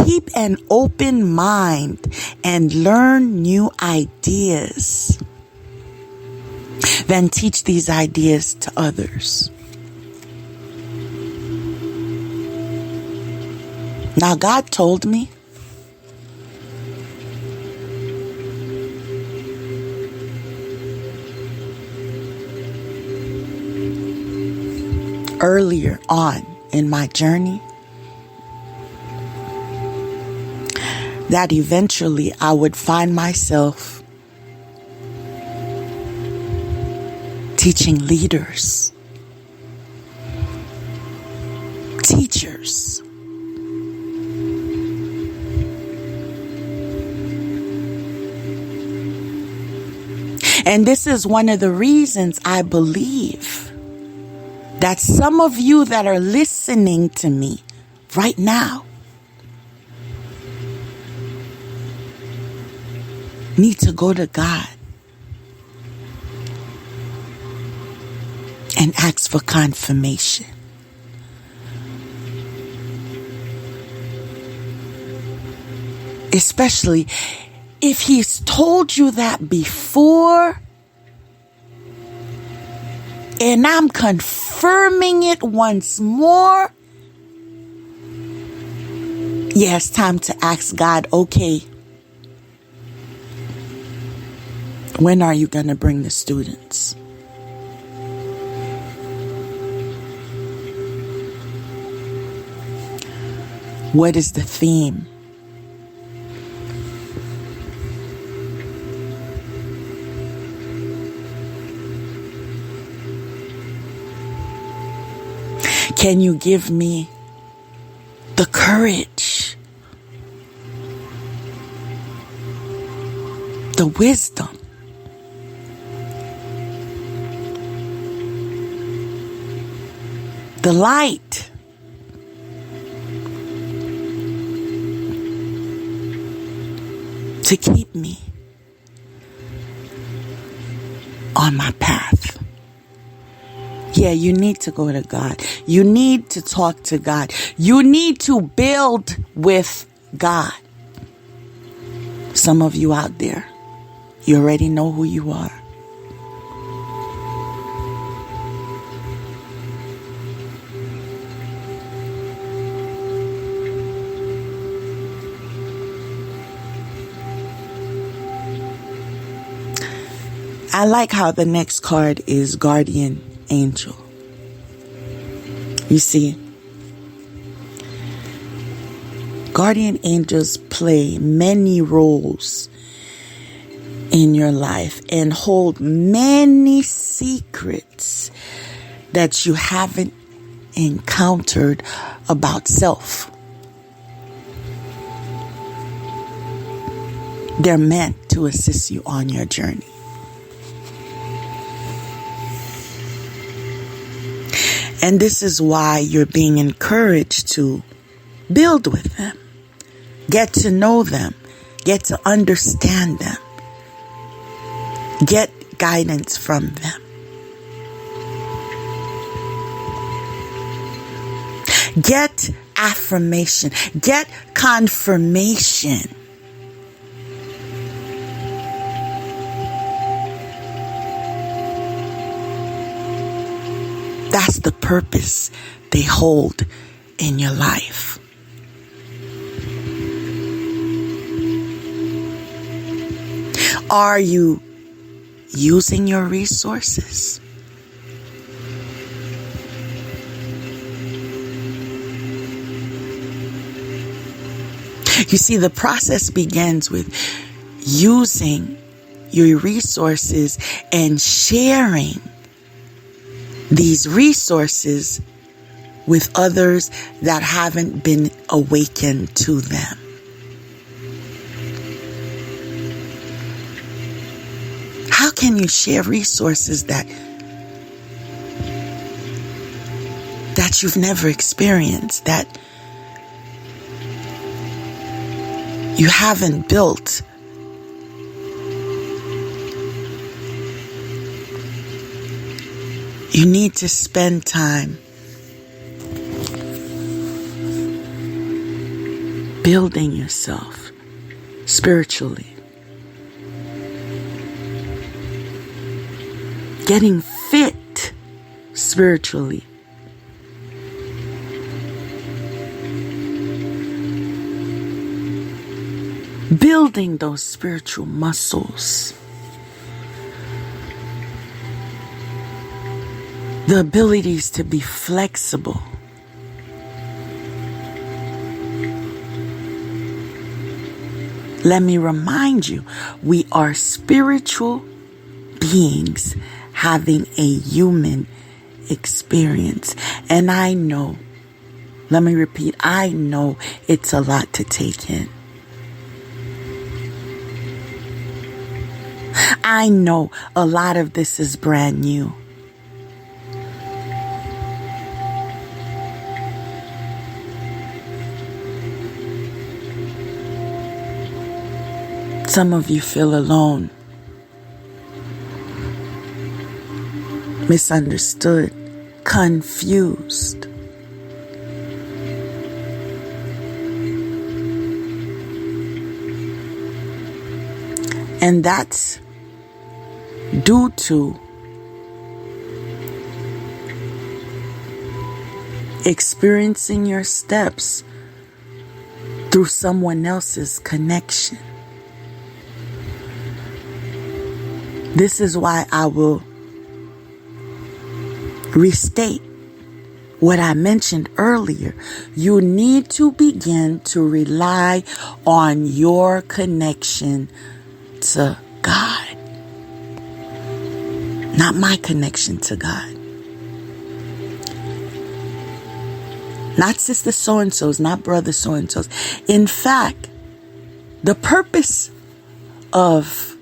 Keep an open mind and learn new ideas. Then teach these ideas to others. Now, God told me earlier on in my journey that eventually I would find myself teaching leaders, teachers, and this is one of the reasons I believe that some of you that are listening to me right now need to go to God and ask for confirmation. Especially if He's told you that before And I'm confirming it once more. Yeah, it's time to ask God, okay, when are you going to bring the students? What is the theme? Can you give me the courage, the wisdom, the light to keep me on my path? Yeah, you need to go to God. You need to talk to God. You need to build with God. Some of you out there, you already know who you are. I like how the next card is Guardian Angel. You see, guardian angels play many roles in your life and hold many secrets that you haven't encountered about self. They're meant to assist you on your journey. And this is why you're being encouraged to build with them, get to know them, get to understand them, get guidance from them. Get affirmation, get confirmation. That's the purpose they hold in your life. Are you using your resources? You see, the process begins with using your resources and sharing these resources with others that haven't been awakened to them. How can you share resources that you've never experienced, that you haven't built? You need to spend time building yourself spiritually, getting fit spiritually, building those spiritual muscles. The abilities to be flexible. Let me remind you, we are spiritual beings having a human experience. And I know, let me repeat, I know it's a lot to take in. I know a lot of this is brand new. Some of you feel alone, misunderstood, confused. And that's due to experiencing your steps through someone else's connection. This is why I will restate what I mentioned earlier. You need to begin to rely on your connection to God, not my connection to God. Not sister so-and-so's, not brother so-and-so's. In fact, the purpose of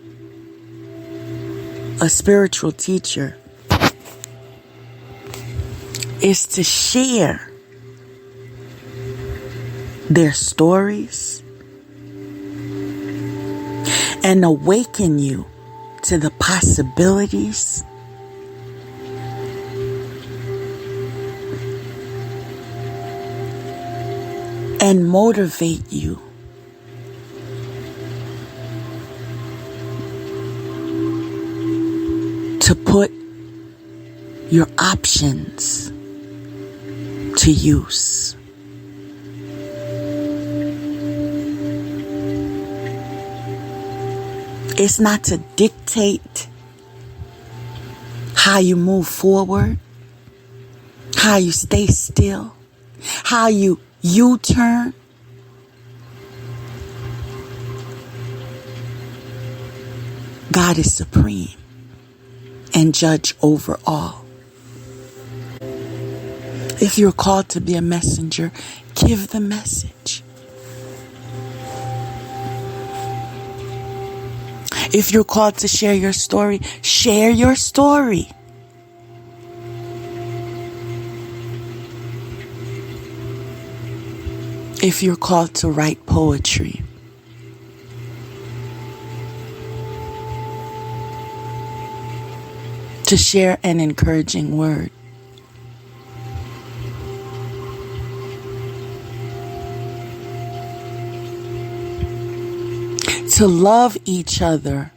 a spiritual teacher is to share their stories and awaken you to the possibilities and motivate you to put your options to use. It's not to dictate how you move forward, how you stay still, how you U-turn. God is supreme and judge over all. If you're called to be a messenger, give the message. If you're called to share your story, share your story. If you're called to write poetry, to share an encouraging word, to love each other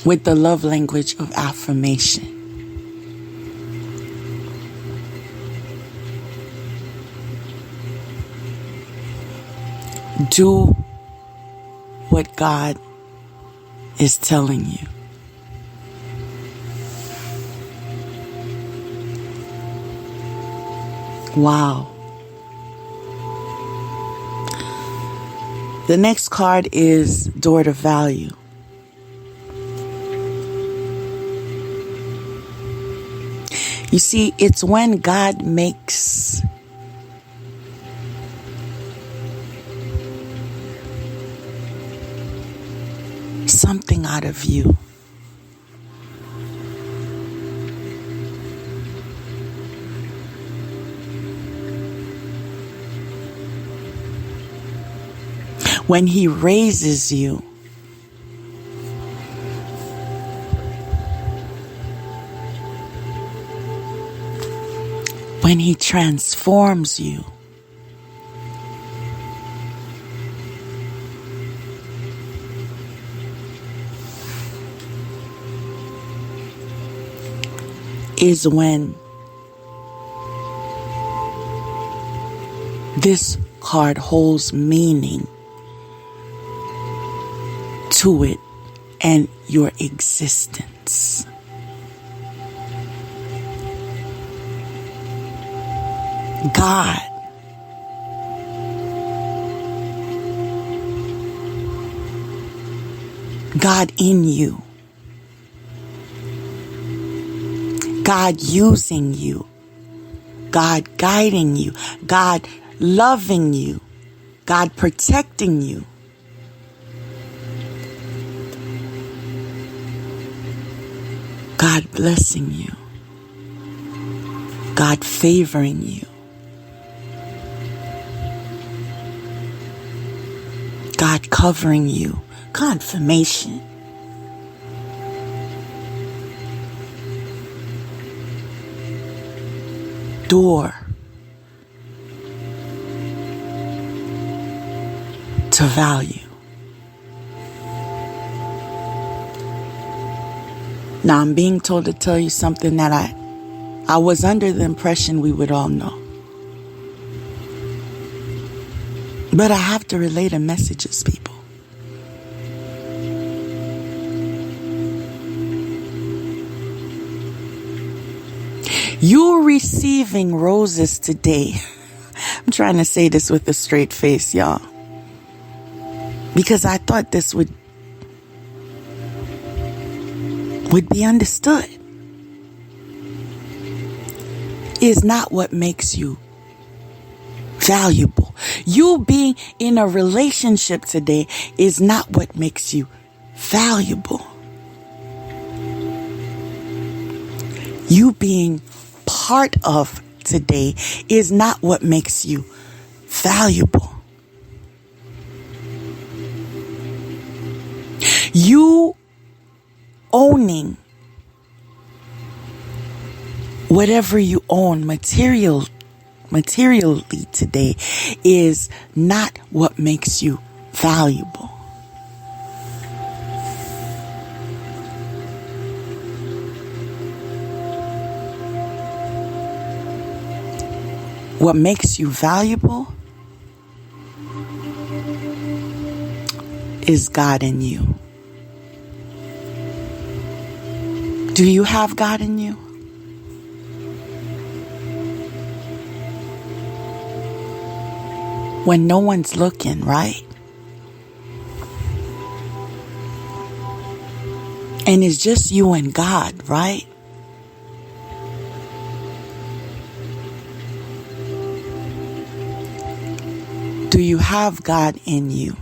with the love language of affirmation. Do what God is telling you. Wow. The next card is Door to Value. You see, it's when God makes something out of you. When He raises you. When He transforms you. Is when this card holds meaning to it and your existence. God in you. God using you. God guiding you. God loving you. God protecting you. God blessing you. God favoring you. God covering you. Confirmation. Door to value. Now I'm being told to tell you something that I was under the impression we would all know. But I have to relay the messages, people. You're receiving roses today. I'm trying to say this with a straight face, y'all. Because I thought this would be understood. Is not what makes you valuable. You being in a relationship today is not what makes you valuable. You being part of today is not what makes you valuable. You owning whatever you own materially today is not what makes you valuable. What makes you valuable is God in you. Do you have God in you? When no one's looking, right? And it's just you and God, right? Do you have God in you?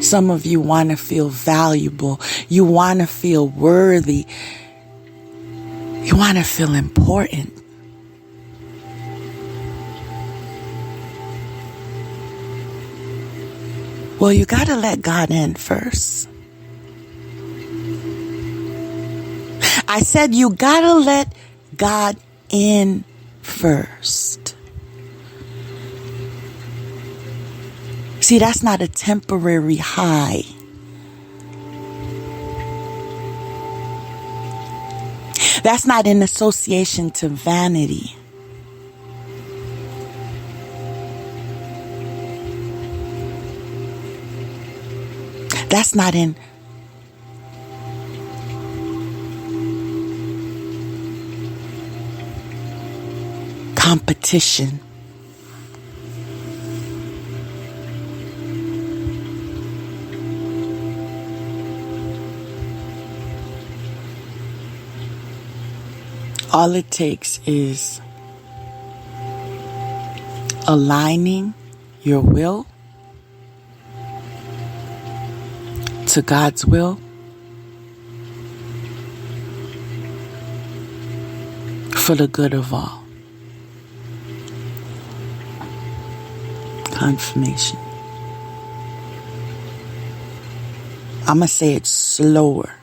Some of you want to feel valuable. You want to feel worthy. You want to feel important. Well, you got to let God in first. I said you got to let God in first. See, that's not a temporary high. That's not in association to vanity. That's not in competition. All it takes is aligning your will to God's will for the good of all. Confirmation. I'm going to say it slower,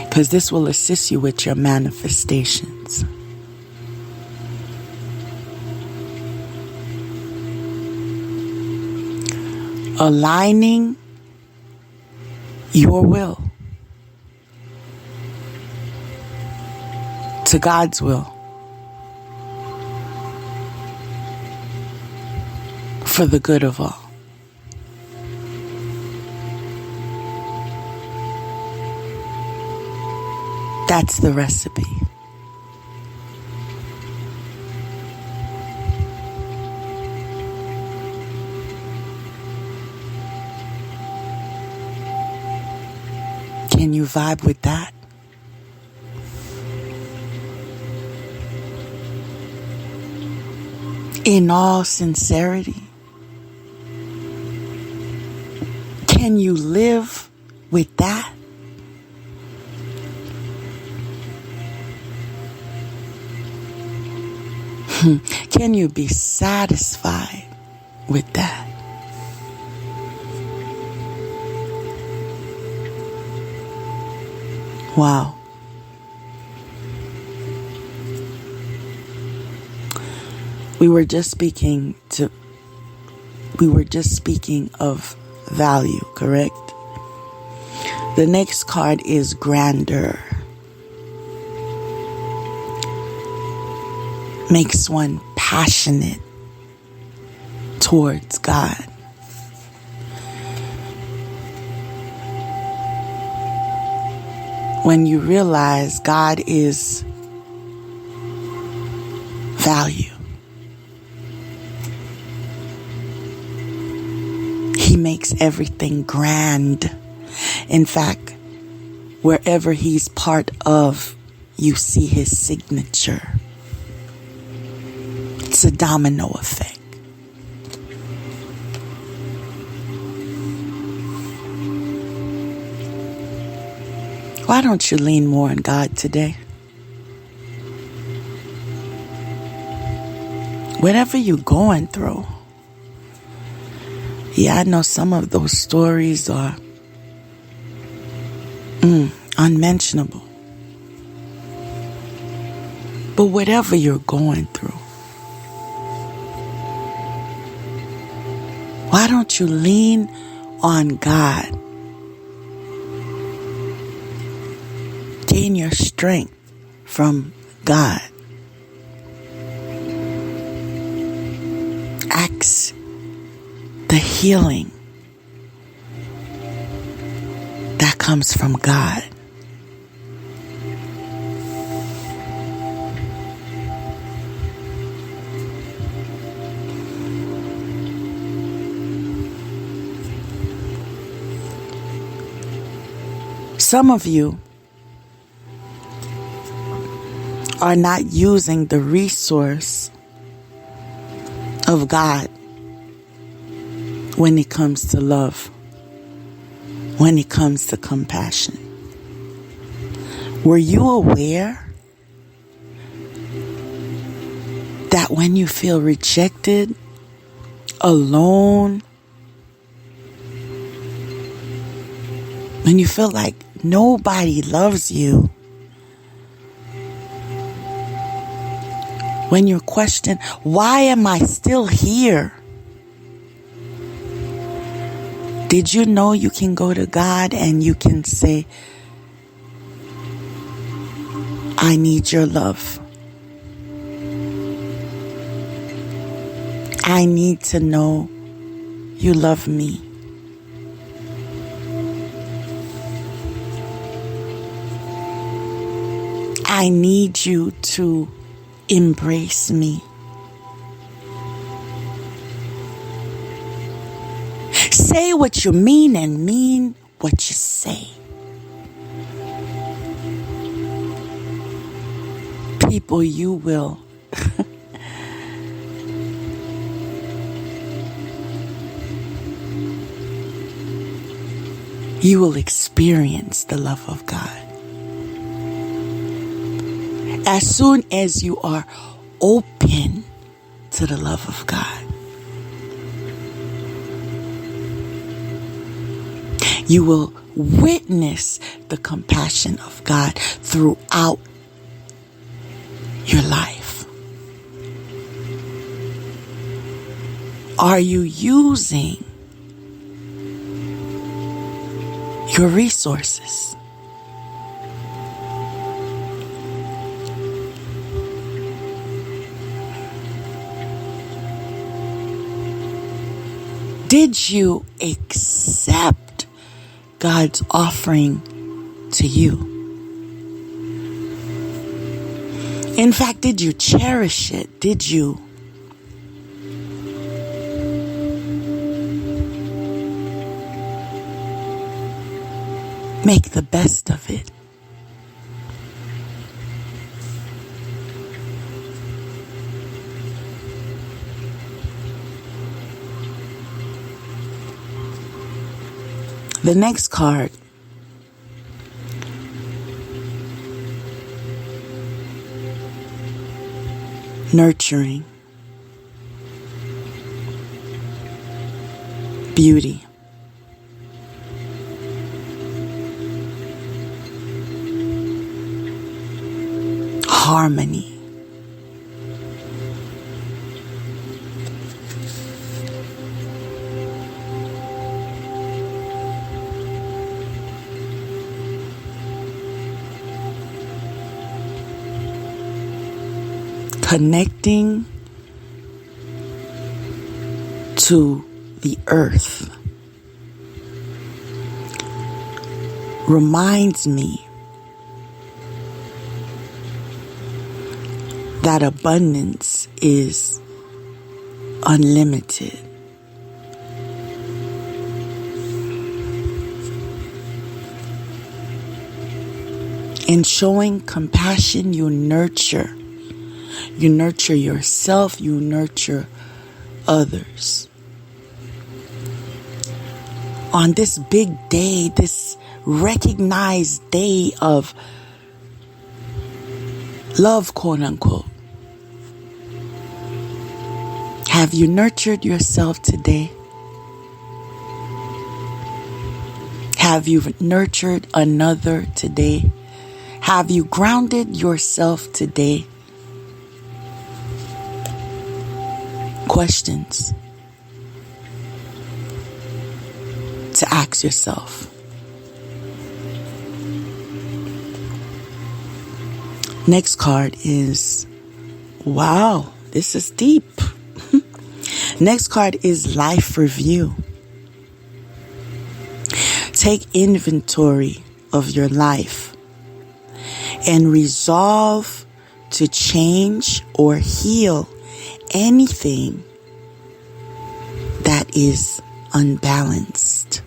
because this will assist you with your manifestations. Aligning your will to God's will for the good of all. That's the recipe. Can you vibe with that? In all sincerity, can you live with that? Can you be satisfied with that? Wow. We were just speaking to we were just speaking of value, correct? The next card is grandeur. Makes one passionate towards God. When you realize God is value, He makes everything grand. In fact, wherever He's part of, you see His signature. It's a domino effect. Why don't you lean more on God today? Whatever you're going through. Yeah, I know some of those stories are unmentionable. But whatever you're going through, why don't you lean on God? Gain your strength from God. Ask the healing that comes from God. Some of you are not using the resource of God when it comes to love, when it comes to compassion. Were you aware that when you feel rejected, alone, when you feel like nobody loves you, when you question, why am I still here? Did you know you can go to God and you can say, I need your love. I need to know you love me. I need you to embrace me. Say what you mean and mean what you say. People, you will you will experience the love of God. As soon as you are open to the love of God, you will witness the compassion of God throughout your life. Are you using your resources? Did you accept God's offering to you? In fact, did you cherish it? Did you make the best of it? The next card nurturing, beauty, harmony, connecting to the earth reminds me that abundance is unlimited. In showing compassion, you nurture. You nurture yourself, you nurture others. On this big day, this recognized day of love, quote unquote, have you nurtured yourself today? Have you nurtured another today? Have you grounded yourself today? Questions to ask yourself. Next card is, wow, this is deep. Next card is life review. Take inventory of your life and resolve to change or heal anything that is unbalanced.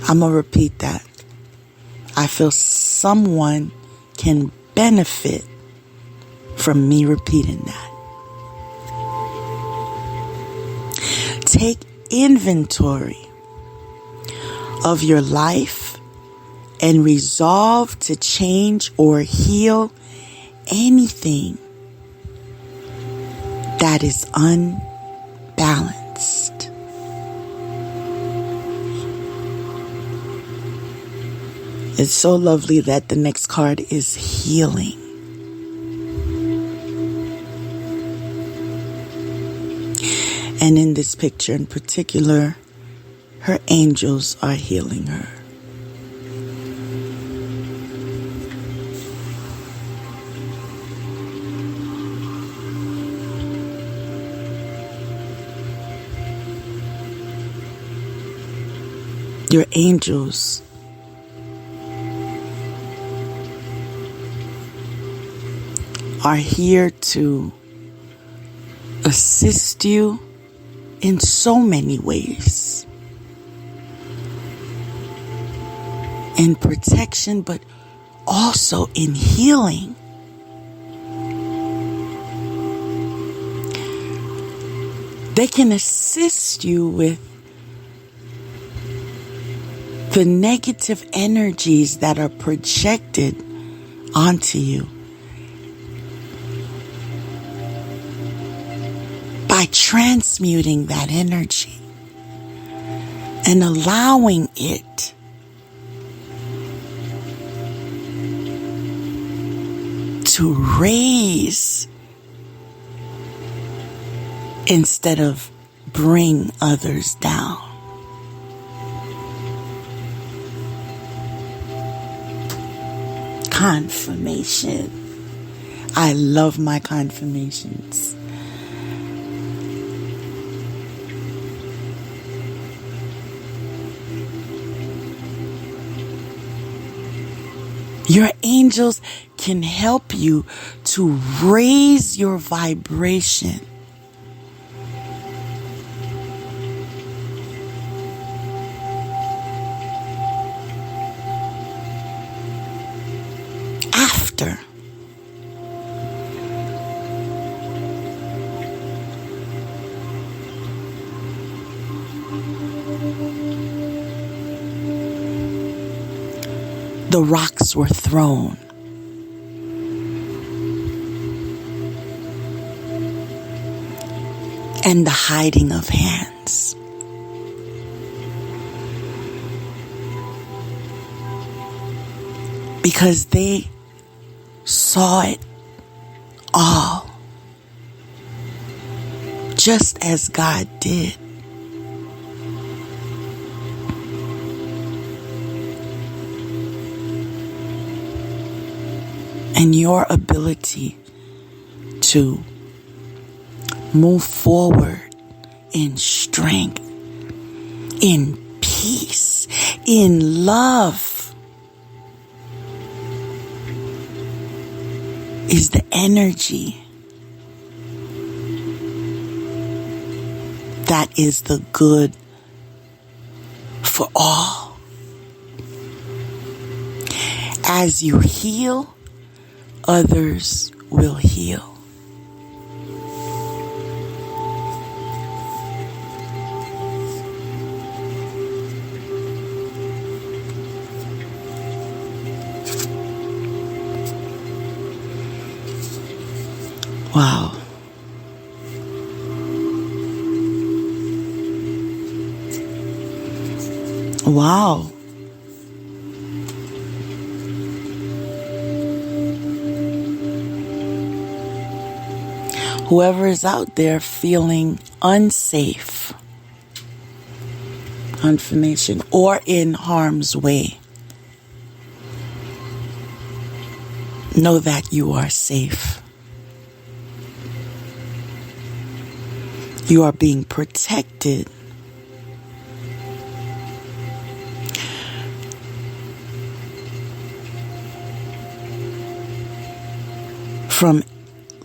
I'm going to repeat that. I feel someone can benefit from me repeating that. Take inventory of your life and resolve to change or heal anything that is unbalanced. It's so lovely that the next card is healing. And in this picture in particular, her angels are healing her. Your angels are here to assist you in so many ways. In protection, but also in healing. They can assist you with the negative energies that are projected onto you by transmuting that energy and allowing it to raise instead of bring others down. Confirmation. I love my confirmations. Your angels can help you to raise your vibration. After the rocks were thrown, and the hiding of hands. Because they saw it all, just as God did. And your ability to move forward in strength, in peace, in love is the energy that is the good for all. As you heal, others will heal. Wow. Wow. Whoever is out there feeling unsafe, information, or in harm's way, know that you are safe. You are being protected. From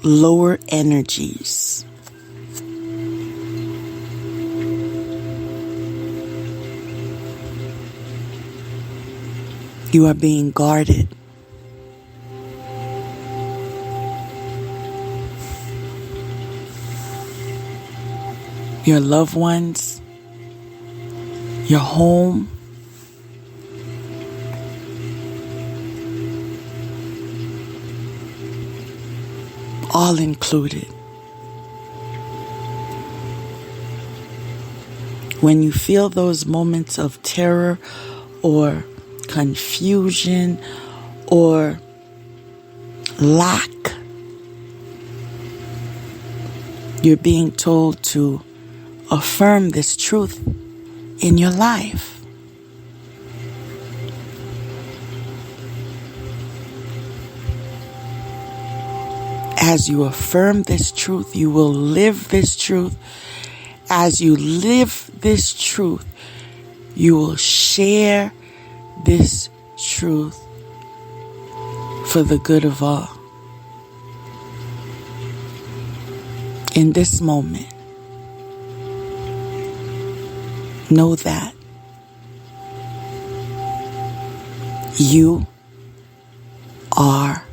lower energies. You are being guarded. Your loved ones, your home, all included. When you feel those moments of terror or confusion or lack, you're being told to affirm this truth in your life. As you affirm this truth, you will live this truth. As you live this truth, you will share this truth for the good of all. In this moment, know that you are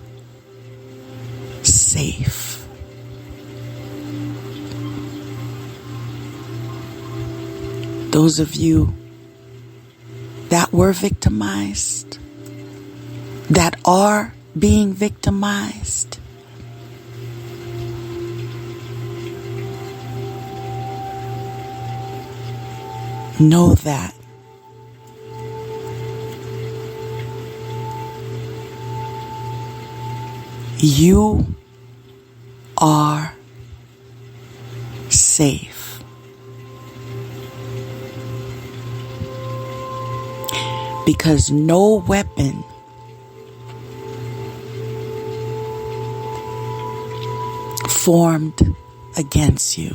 safe. Those of you that were victimized, that are being victimized, know that you are safe. Because no weapon formed against you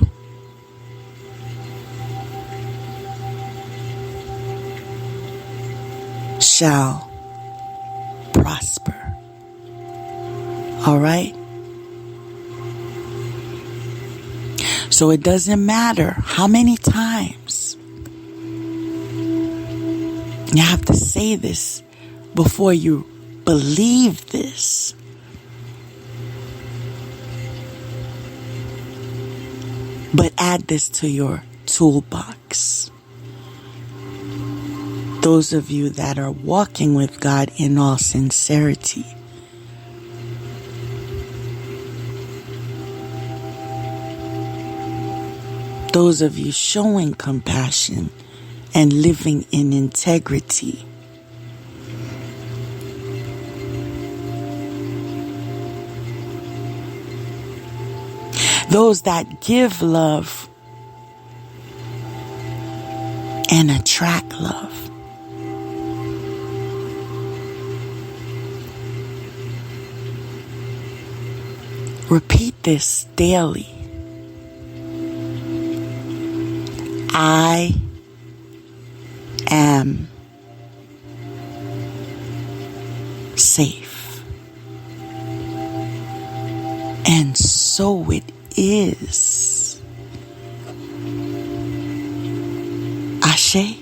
shall prosper. All right? So it doesn't matter how many times you have to say this before you believe this. But add this to your toolbox. Those of you that are walking with God in all sincerity, those of you showing compassion and living in integrity, those that give love and attract love, Repeat this daily. I am safe. And so it is. Ashe.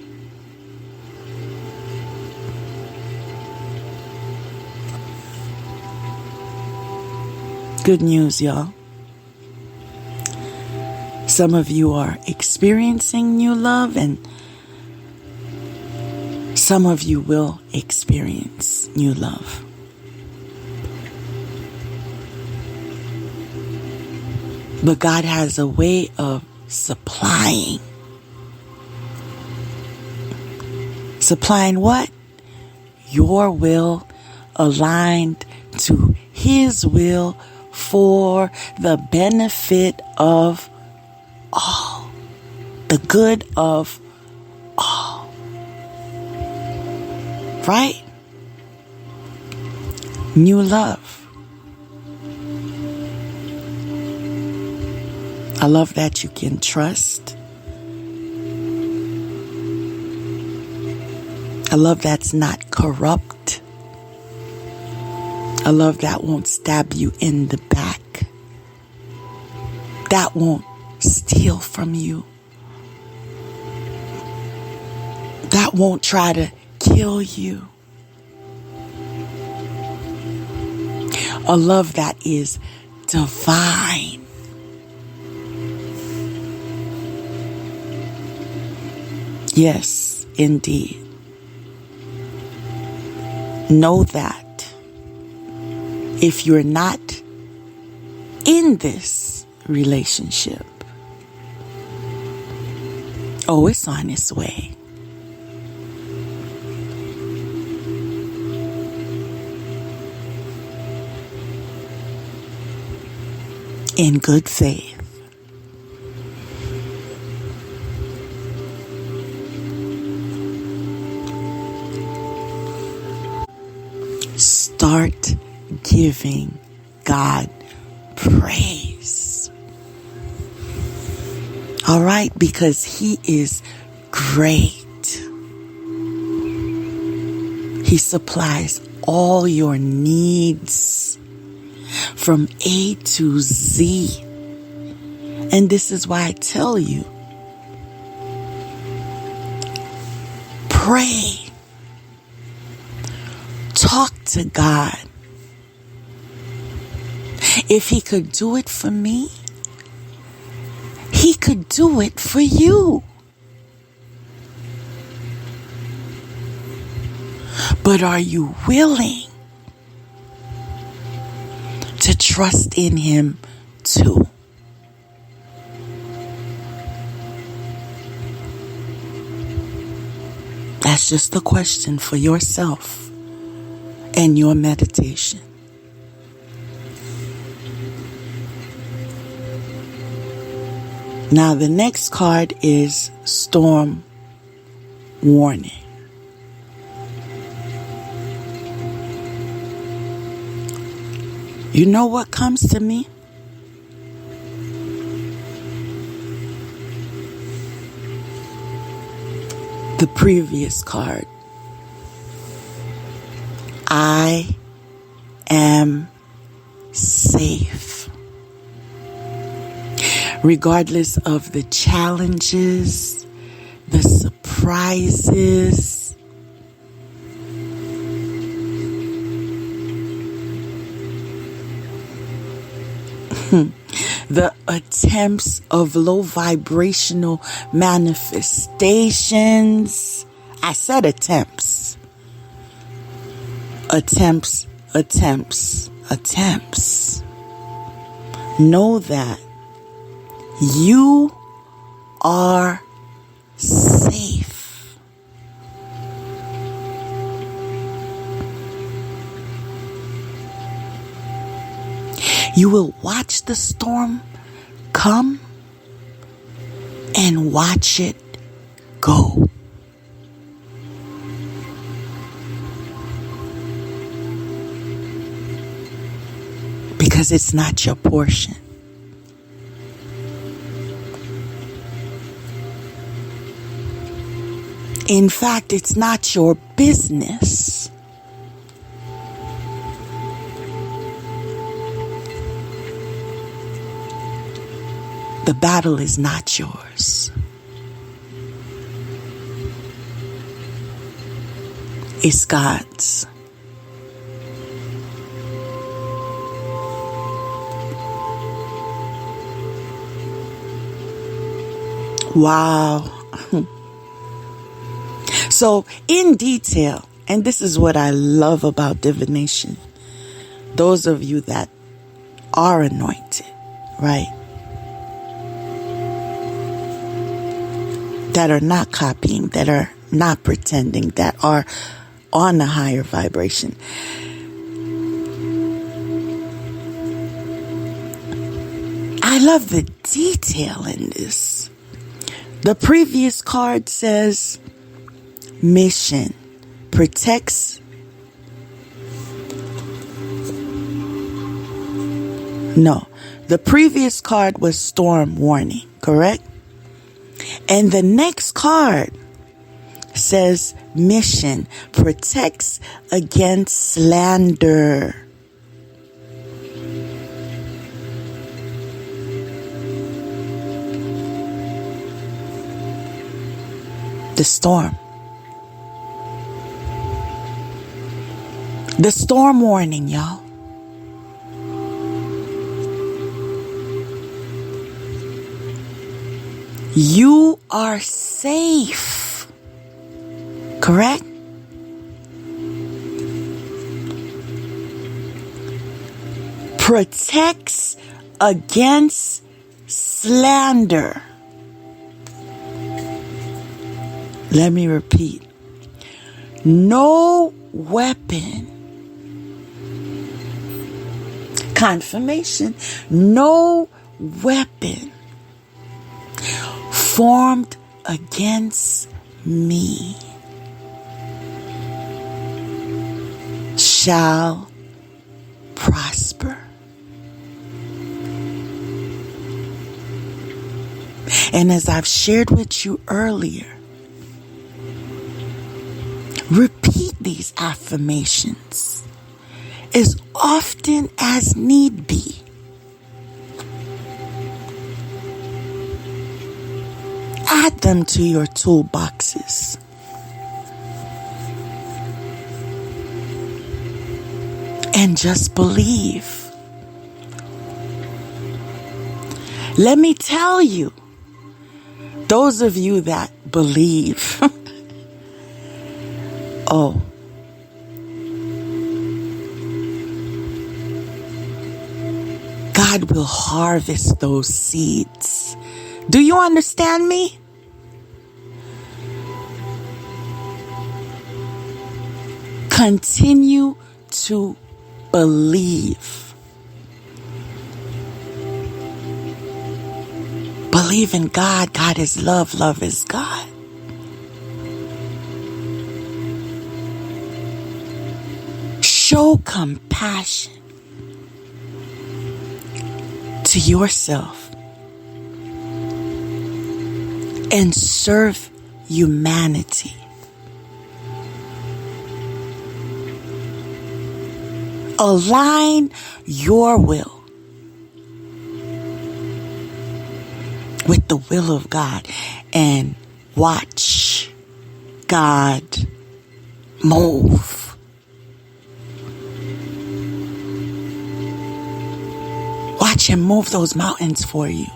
Good news, y'all. Some of you are experiencing new love, and some of you will experience new love. But God has a way of supplying. Supplying what? Your will aligned to His will for the benefit of all. The good of all. Right? New love. I love that you can trust. I love that's not corrupt. I love that won't stab you in the back. That won't steal from you. That won't try to kill you. A love that is divine. Yes, indeed. Know that if you're not in this relationship, oh, it's on its way. In good faith. Start giving God praise. All right? Because He is great. He supplies all your needs from A to Z. And this is why I tell you, pray. Talk to God. If He could do it for me, He could do it for you. But are you willing to trust in Him too? That's just the question for yourself and your meditation. Now the next card is storm warning. You know what comes to me? The previous card. I am safe. Regardless of the challenges, the surprises, the attempts of low vibrational manifestations. I said attempts. Attempts. Know that you are safe. You will watch the storm come and watch it go. because it's not your portion. In fact, it's not your business. The battle is not yours. It's God's. Wow. So, in detail, and this is what I love about divination. Those of you that are anointed, right? That are not copying, that are not pretending, that are on a higher vibration. I love the detail in this. The previous card says mission, protects. No, the previous card was storm warning, correct? And the next card says mission, protects against slander. The storm. The storm warning, y'all. You are safe. Correct? Protects against slander. Let me repeat. No weapon. Confirmation. No weapon formed against me shall prosper. And as I've shared with you earlier, repeat these affirmations as often as need be. Add them to your toolboxes. And just believe. Let me tell you, those of you that believe, oh, God will harvest those seeds. Do you understand me? Continue to believe. Believe in God. God is love. Love is God. Show compassion to yourself and serve humanity. Align your will with the will of God and watch God move. Watch Him move those mountains for you.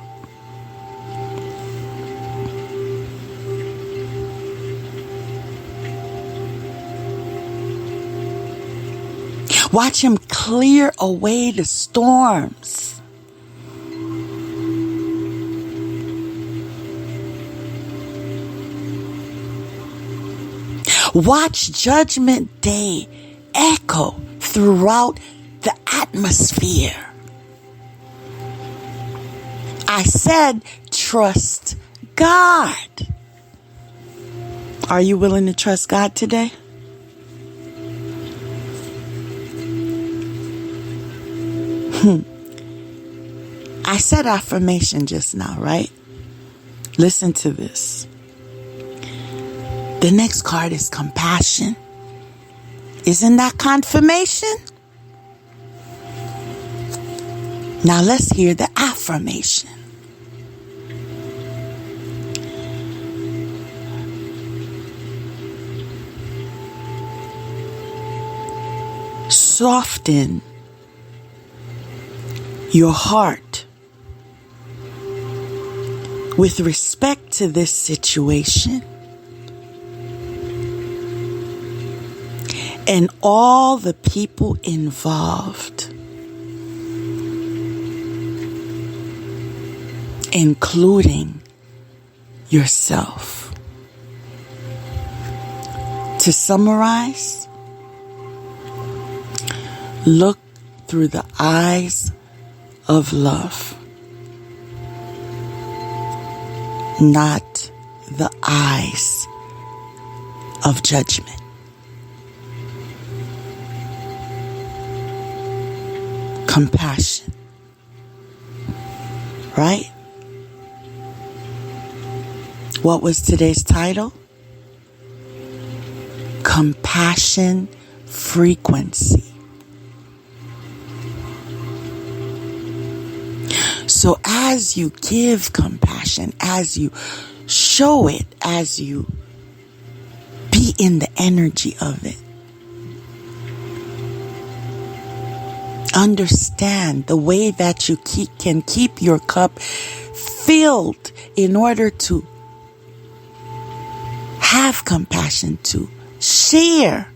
Watch Him clear away the storms. Watch Judgment Day echo throughout the atmosphere. I said, trust God. Are you willing to trust God today? I said affirmation just now, right? Listen to this. The next card is compassion. Isn't that confirmation? Now let's hear the affirmation. Soften your heart with respect to this situation and all the people involved, including yourself. To summarize, look through the eyes of love, not the eyes of judgment. Compassion, right? What was today's title? Compassion frequency. So as you give compassion, as you show it, as you be in the energy of it, understand the way that you can keep your cup filled in order to have compassion, to share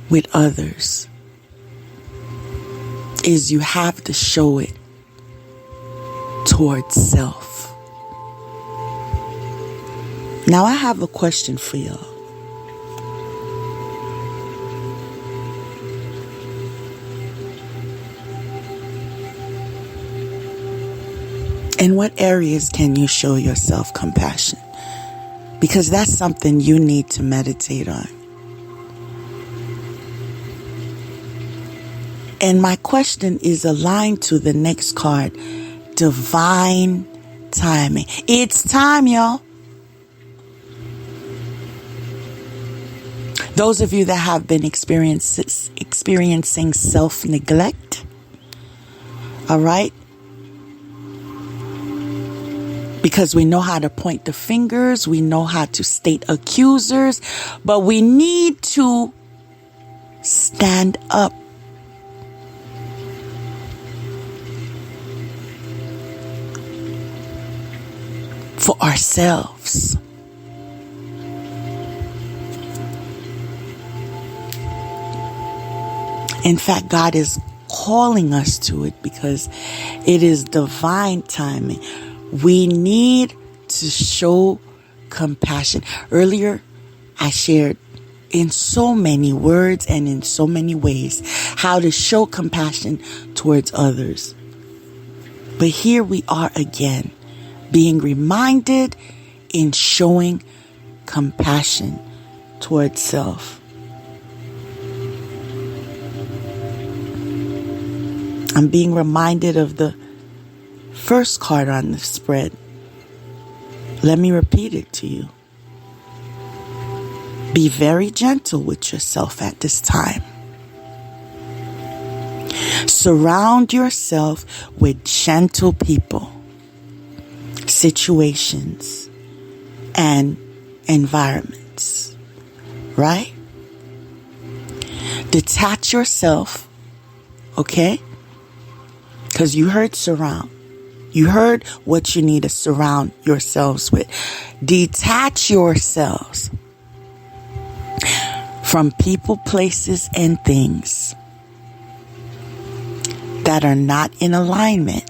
with others, is you have to show it towards self. Now I have a question for y'all. In what areas can you show yourself compassion? Because that's something you need to meditate on. And my question is aligned to the next card. Divine timing. It's time, y'all. Those of you that have been experiencing self-neglect, all right? Because we know how to point the fingers, we know how to state accusers, but we need to stand up. For ourselves. In fact, God is calling us to it because it is divine timing. We need to show compassion. Earlier, I shared in so many words and in so many ways how to show compassion towards others. But here we are again, being reminded in showing compassion towards self. I'm being reminded of the first card on the spread. Let me repeat it to you. Be very gentle with yourself at this time. Surround yourself with gentle people, situations, and environments, right? Detach yourself, okay? Because you heard surround. You heard what you need to surround yourselves with. Detach yourselves from people, places, and things that are not in alignment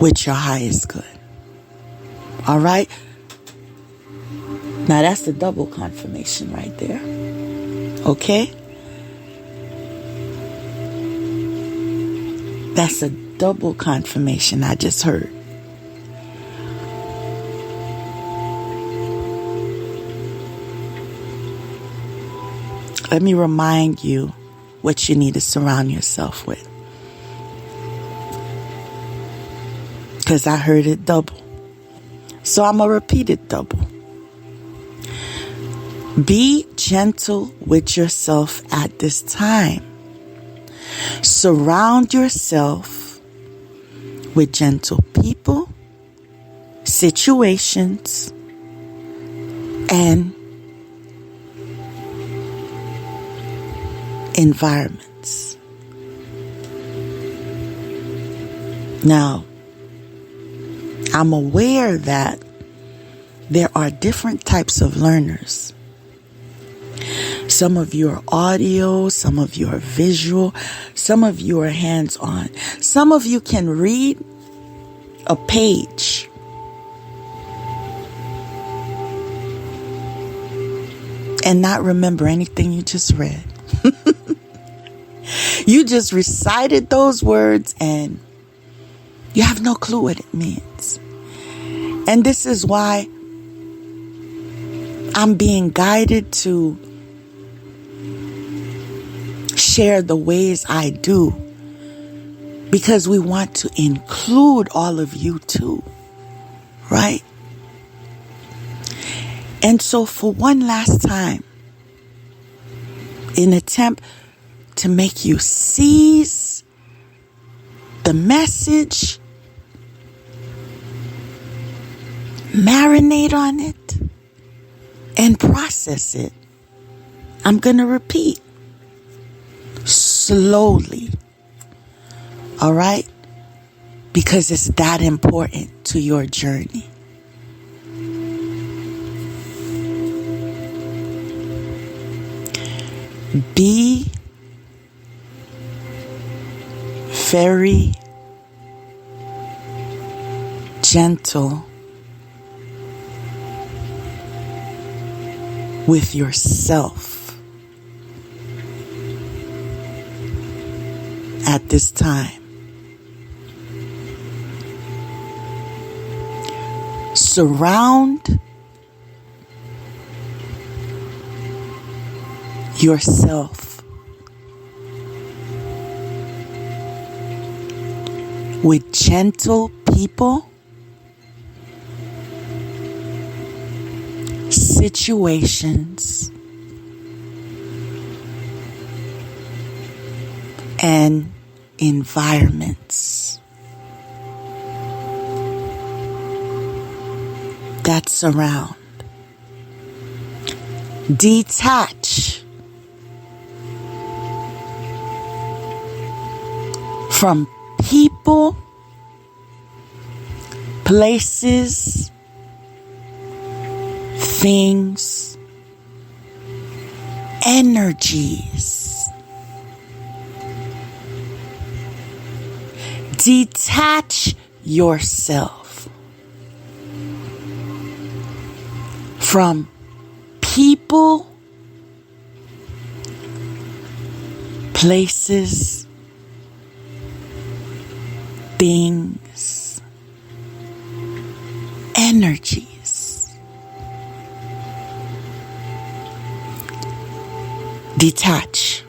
with your highest good. All right? Now that's the double confirmation right there. Okay? That's a double confirmation I just heard. Let me remind you what you need to surround yourself with. because I heard it double. So I'm going to repeat it double. Be gentle with yourself at this time. Surround yourself with gentle people, situations, and environments. Now, I'm aware that there are different types of learners. Some of you are audio, some of you are visual, some of you are hands-on. Some of you can read a page and not remember anything you just read. You just recited those words and you have no clue what it means. And this is why I'm being guided to share the ways I do, because we want to include all of you too, right? And so for one last time, in an attempt to make you seize the message, marinate on it, and process it, I'm going to repeat slowly. All right? Because it's that important to your journey. Be very gentle with yourself at this time. Surround yourself with gentle people, situations, and environments that surround. Detach from people, places, things, energies. Detach yourself from people, places, things, energies. Detach.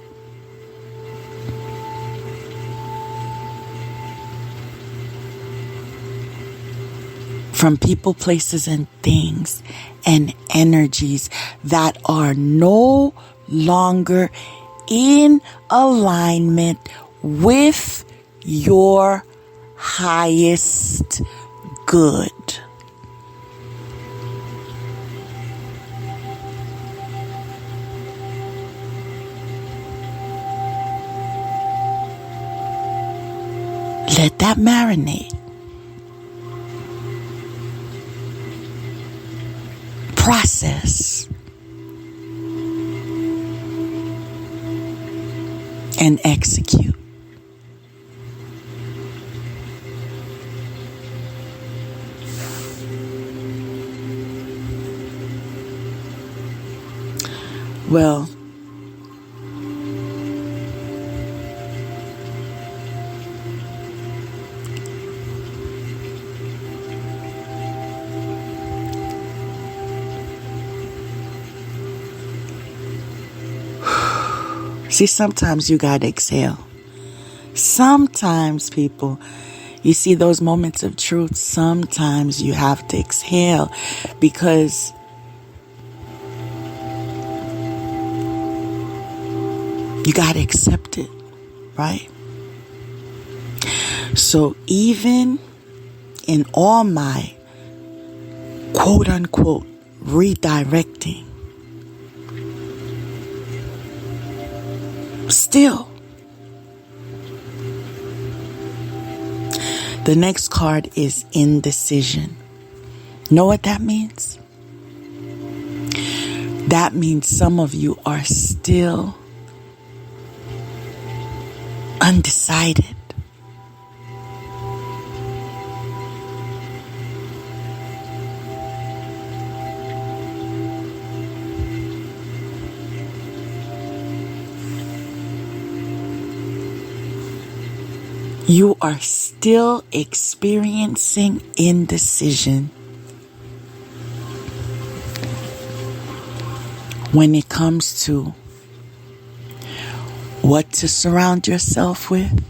From people, places, and things and energies that are no longer in alignment with your highest good. Let that marinate. Process and execute. Well, see, sometimes you gotta exhale. Sometimes, people, You see, those moments of truth, sometimes you have to exhale because you got to accept it, right? So even in all my quote unquote redirecting, still, the next card is indecision. Know what that means? That means some of you are still undecided. You are still experiencing indecision when it comes to what to surround yourself with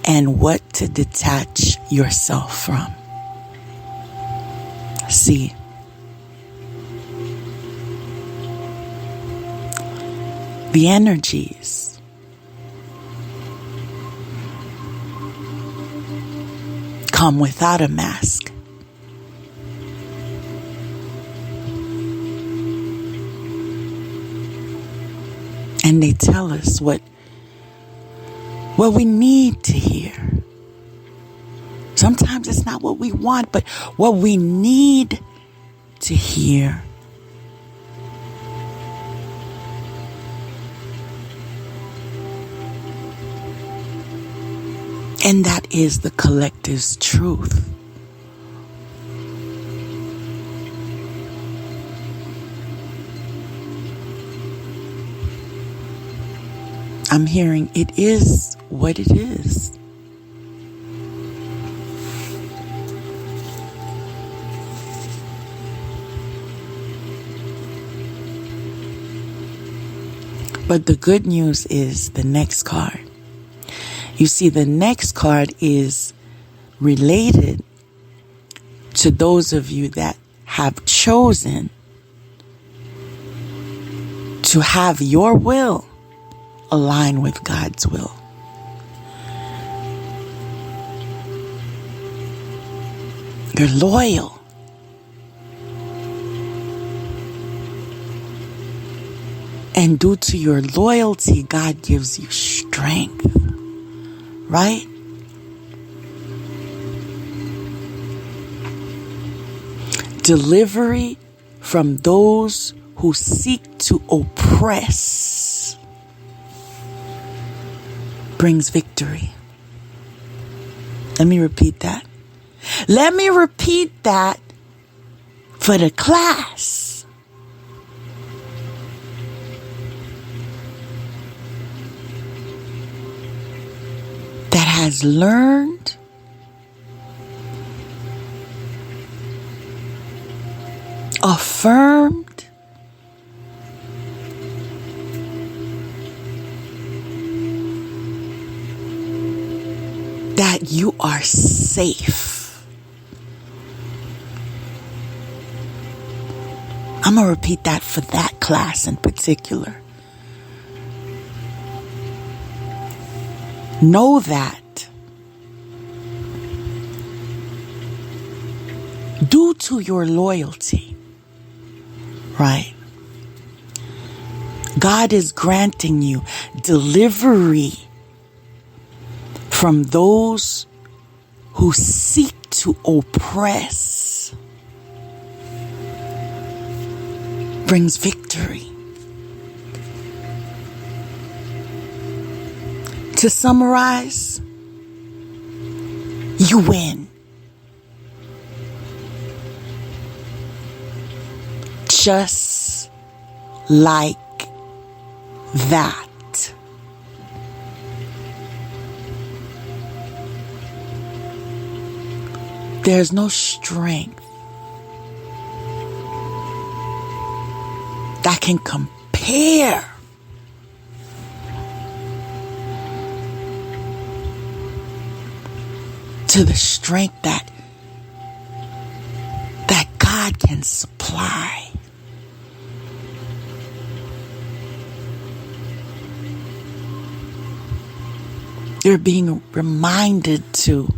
and what to detach yourself from. See, the energies come without a mask. And they tell us what we need to hear. Sometimes it's not what we want, but what we need to hear. And that is the collective's truth. I'm hearing it is what it is. But the good news is the next card. You see, the next card is related to those of you that have chosen to have your will align with God's will. You're loyal. And due to your loyalty, God gives you strength. Right? Delivery from those who seek to oppress brings victory. Let me repeat that. Let me repeat that for the class. That has learned affirmed that you are safe. I'm going to repeat that for that class in particular. Know that due to your loyalty, right? God is granting you delivery from those who seek to oppress. Brings victory. To summarize, you win. Just like that. There's no strength that can compare to the strength that God can supply. You're being reminded to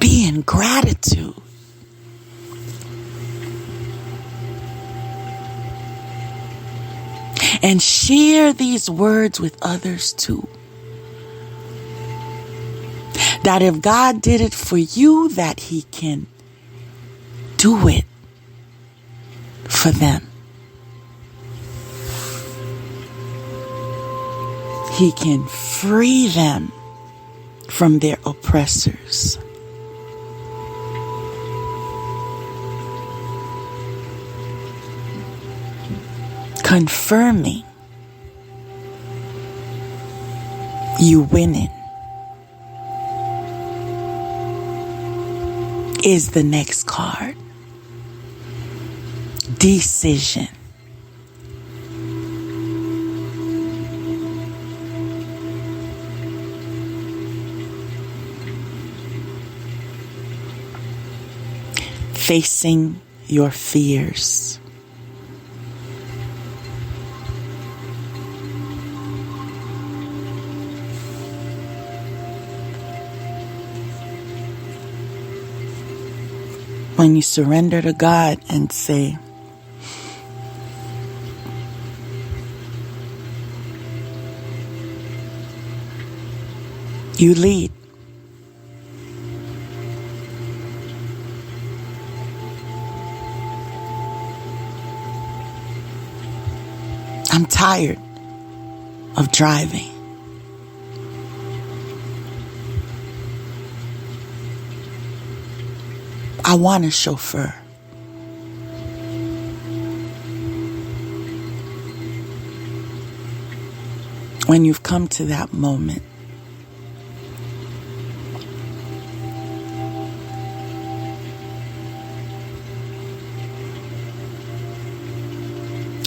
be in gratitude. And share these words with others too. That if God did it for you, that He can do it for them. He can free them from their oppressors. Confirming you winning is the next card. Decision. Facing your fears. When you surrender to God and say, you lead. I'm tired of driving. I want a chauffeur. When you've come to that moment,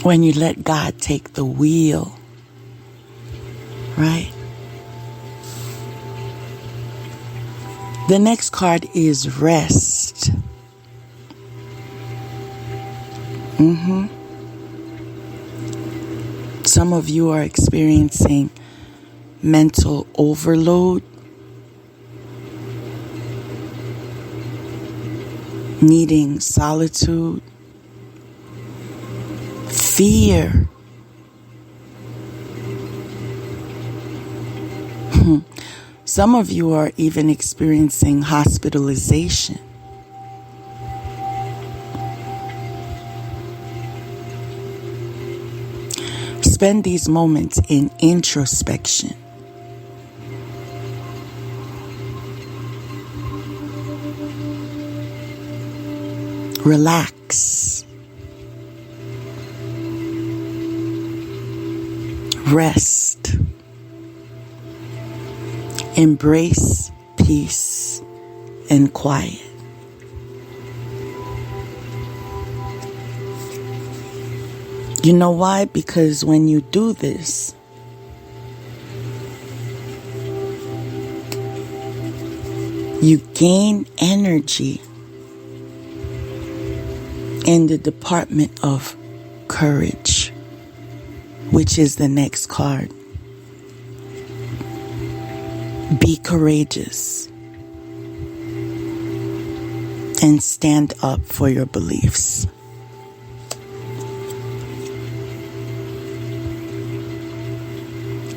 when you let God take the wheel, right? The next card is rest. Some of you are experiencing mental overload, needing solitude, fear. Some of you are even experiencing hospitalization. Spend these moments in introspection. Relax. Rest. Embrace peace and quiet. You know why? Because when you do this, you gain energy in the department of courage, which is the next card. Be courageous and stand up for your beliefs.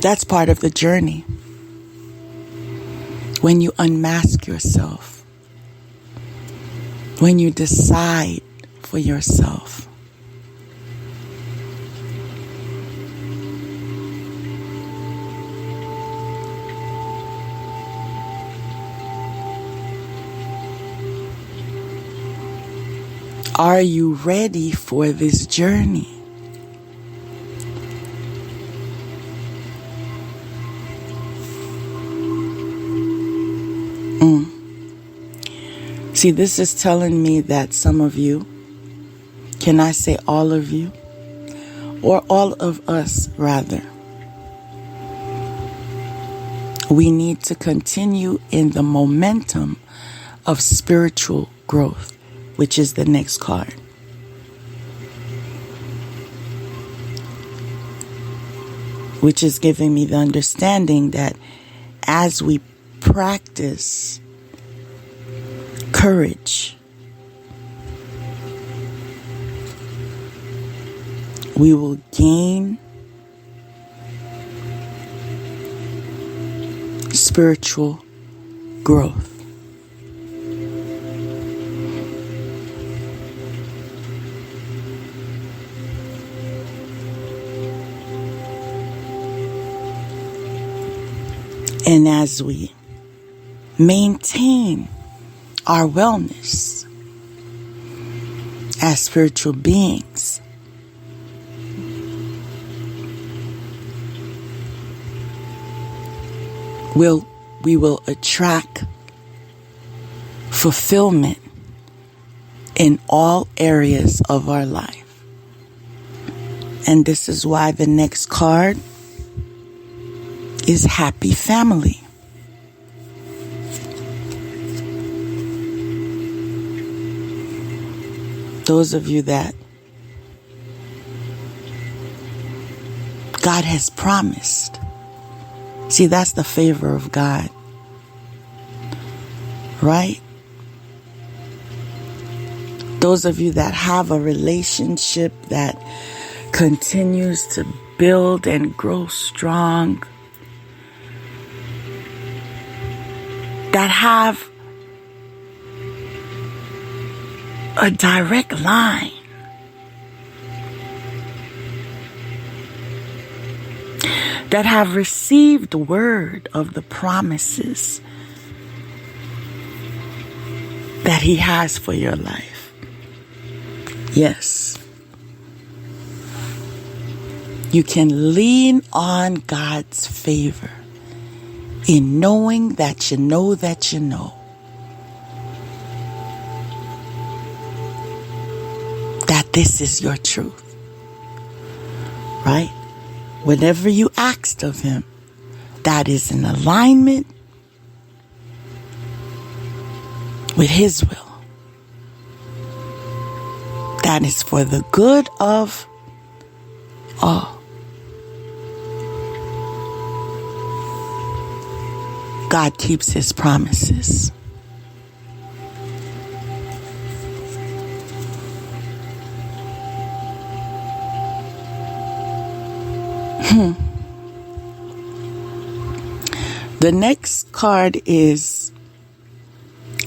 That's part of the journey. When you unmask yourself, when you decide for yourself. Are you ready for this journey? See, this is telling me that some of you, can I say all of you? Or all of us, rather, We need to continue in the momentum of spiritual growth, which is the next card. Which is giving me the understanding that as we practice courage, we will gain spiritual growth. And as we maintain our wellness as spiritual beings, we will attract fulfillment in all areas of our life. And this is why the next card is happy family. Those of you that God has promised. See, that's the favor of God, right? Those of you that have a relationship that continues to build and grow strong, that have a direct line that have received word of the promises that He has for your life. Yes. You can lean on God's favor in knowing that you know that you know that this is your truth, right? Whatever you asked of Him, that is in alignment with His will. That is for the good of all. God keeps His promises. The next card is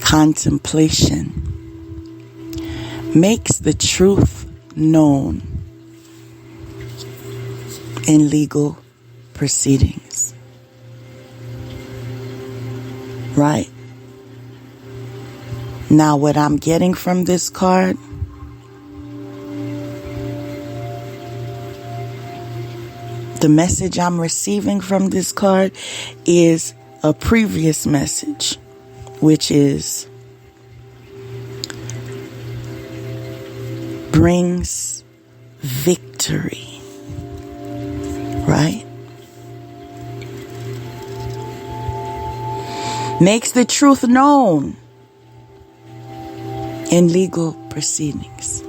contemplation. Makes the truth known in legal proceedings. Right? Now, what I'm getting from this card, the message I'm receiving from this card is a previous message, which is brings victory, right? Makes the truth known in legal proceedings.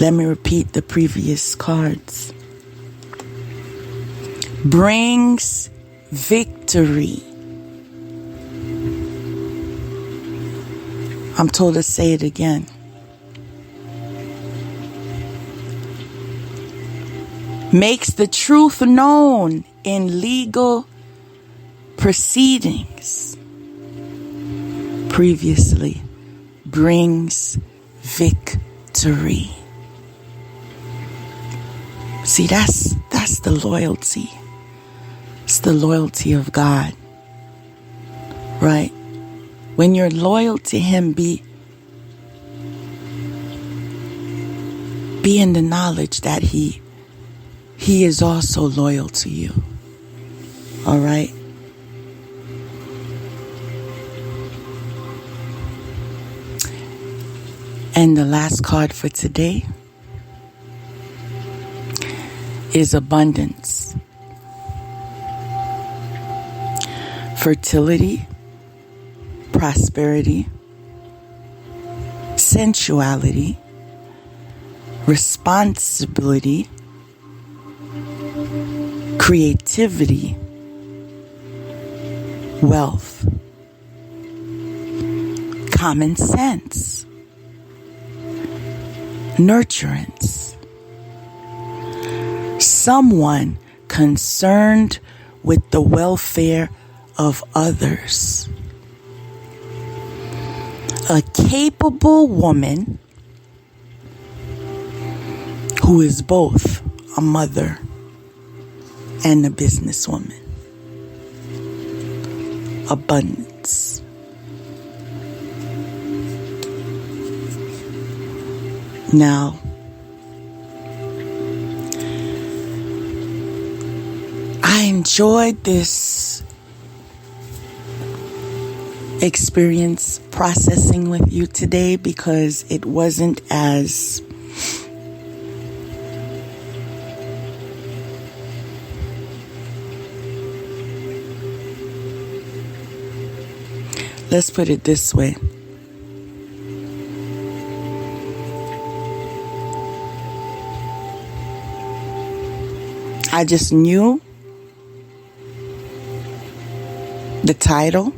Let me repeat the previous cards. Brings victory. I'm told to say it again. Makes the truth known in legal proceedings. Previously, brings victory. See, that's the loyalty. It's the loyalty of God, right? When you're loyal to Him, be in the knowledge that He is also loyal to you. All right? And the last card for today is abundance. fertility, prosperity, sensuality, responsibility, creativity, wealth, common sense, nurturance, someone concerned with the welfare of others, a capable woman who is both a mother and a businesswoman. Abundance. Now, I enjoyed this experience processing with you today because it wasn't as let's put it this way. I just knew the title,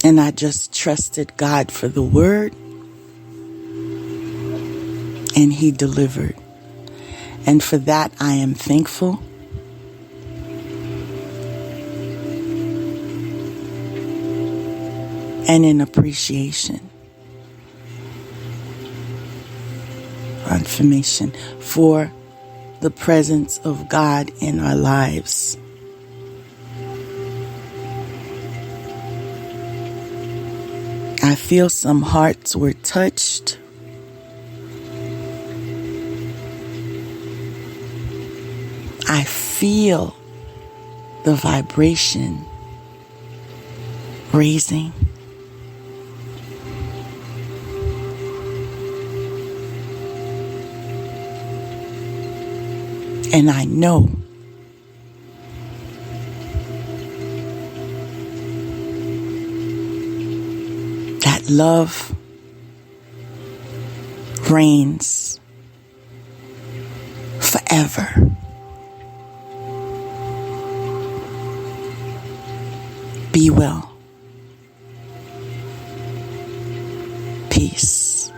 and I just trusted God for the word, and He delivered. And for that, I am thankful. And in appreciation, affirmation for the presence of God in our lives. I feel some hearts were touched. I feel the vibration raising. And I know that love reigns forever. Be well. Peace.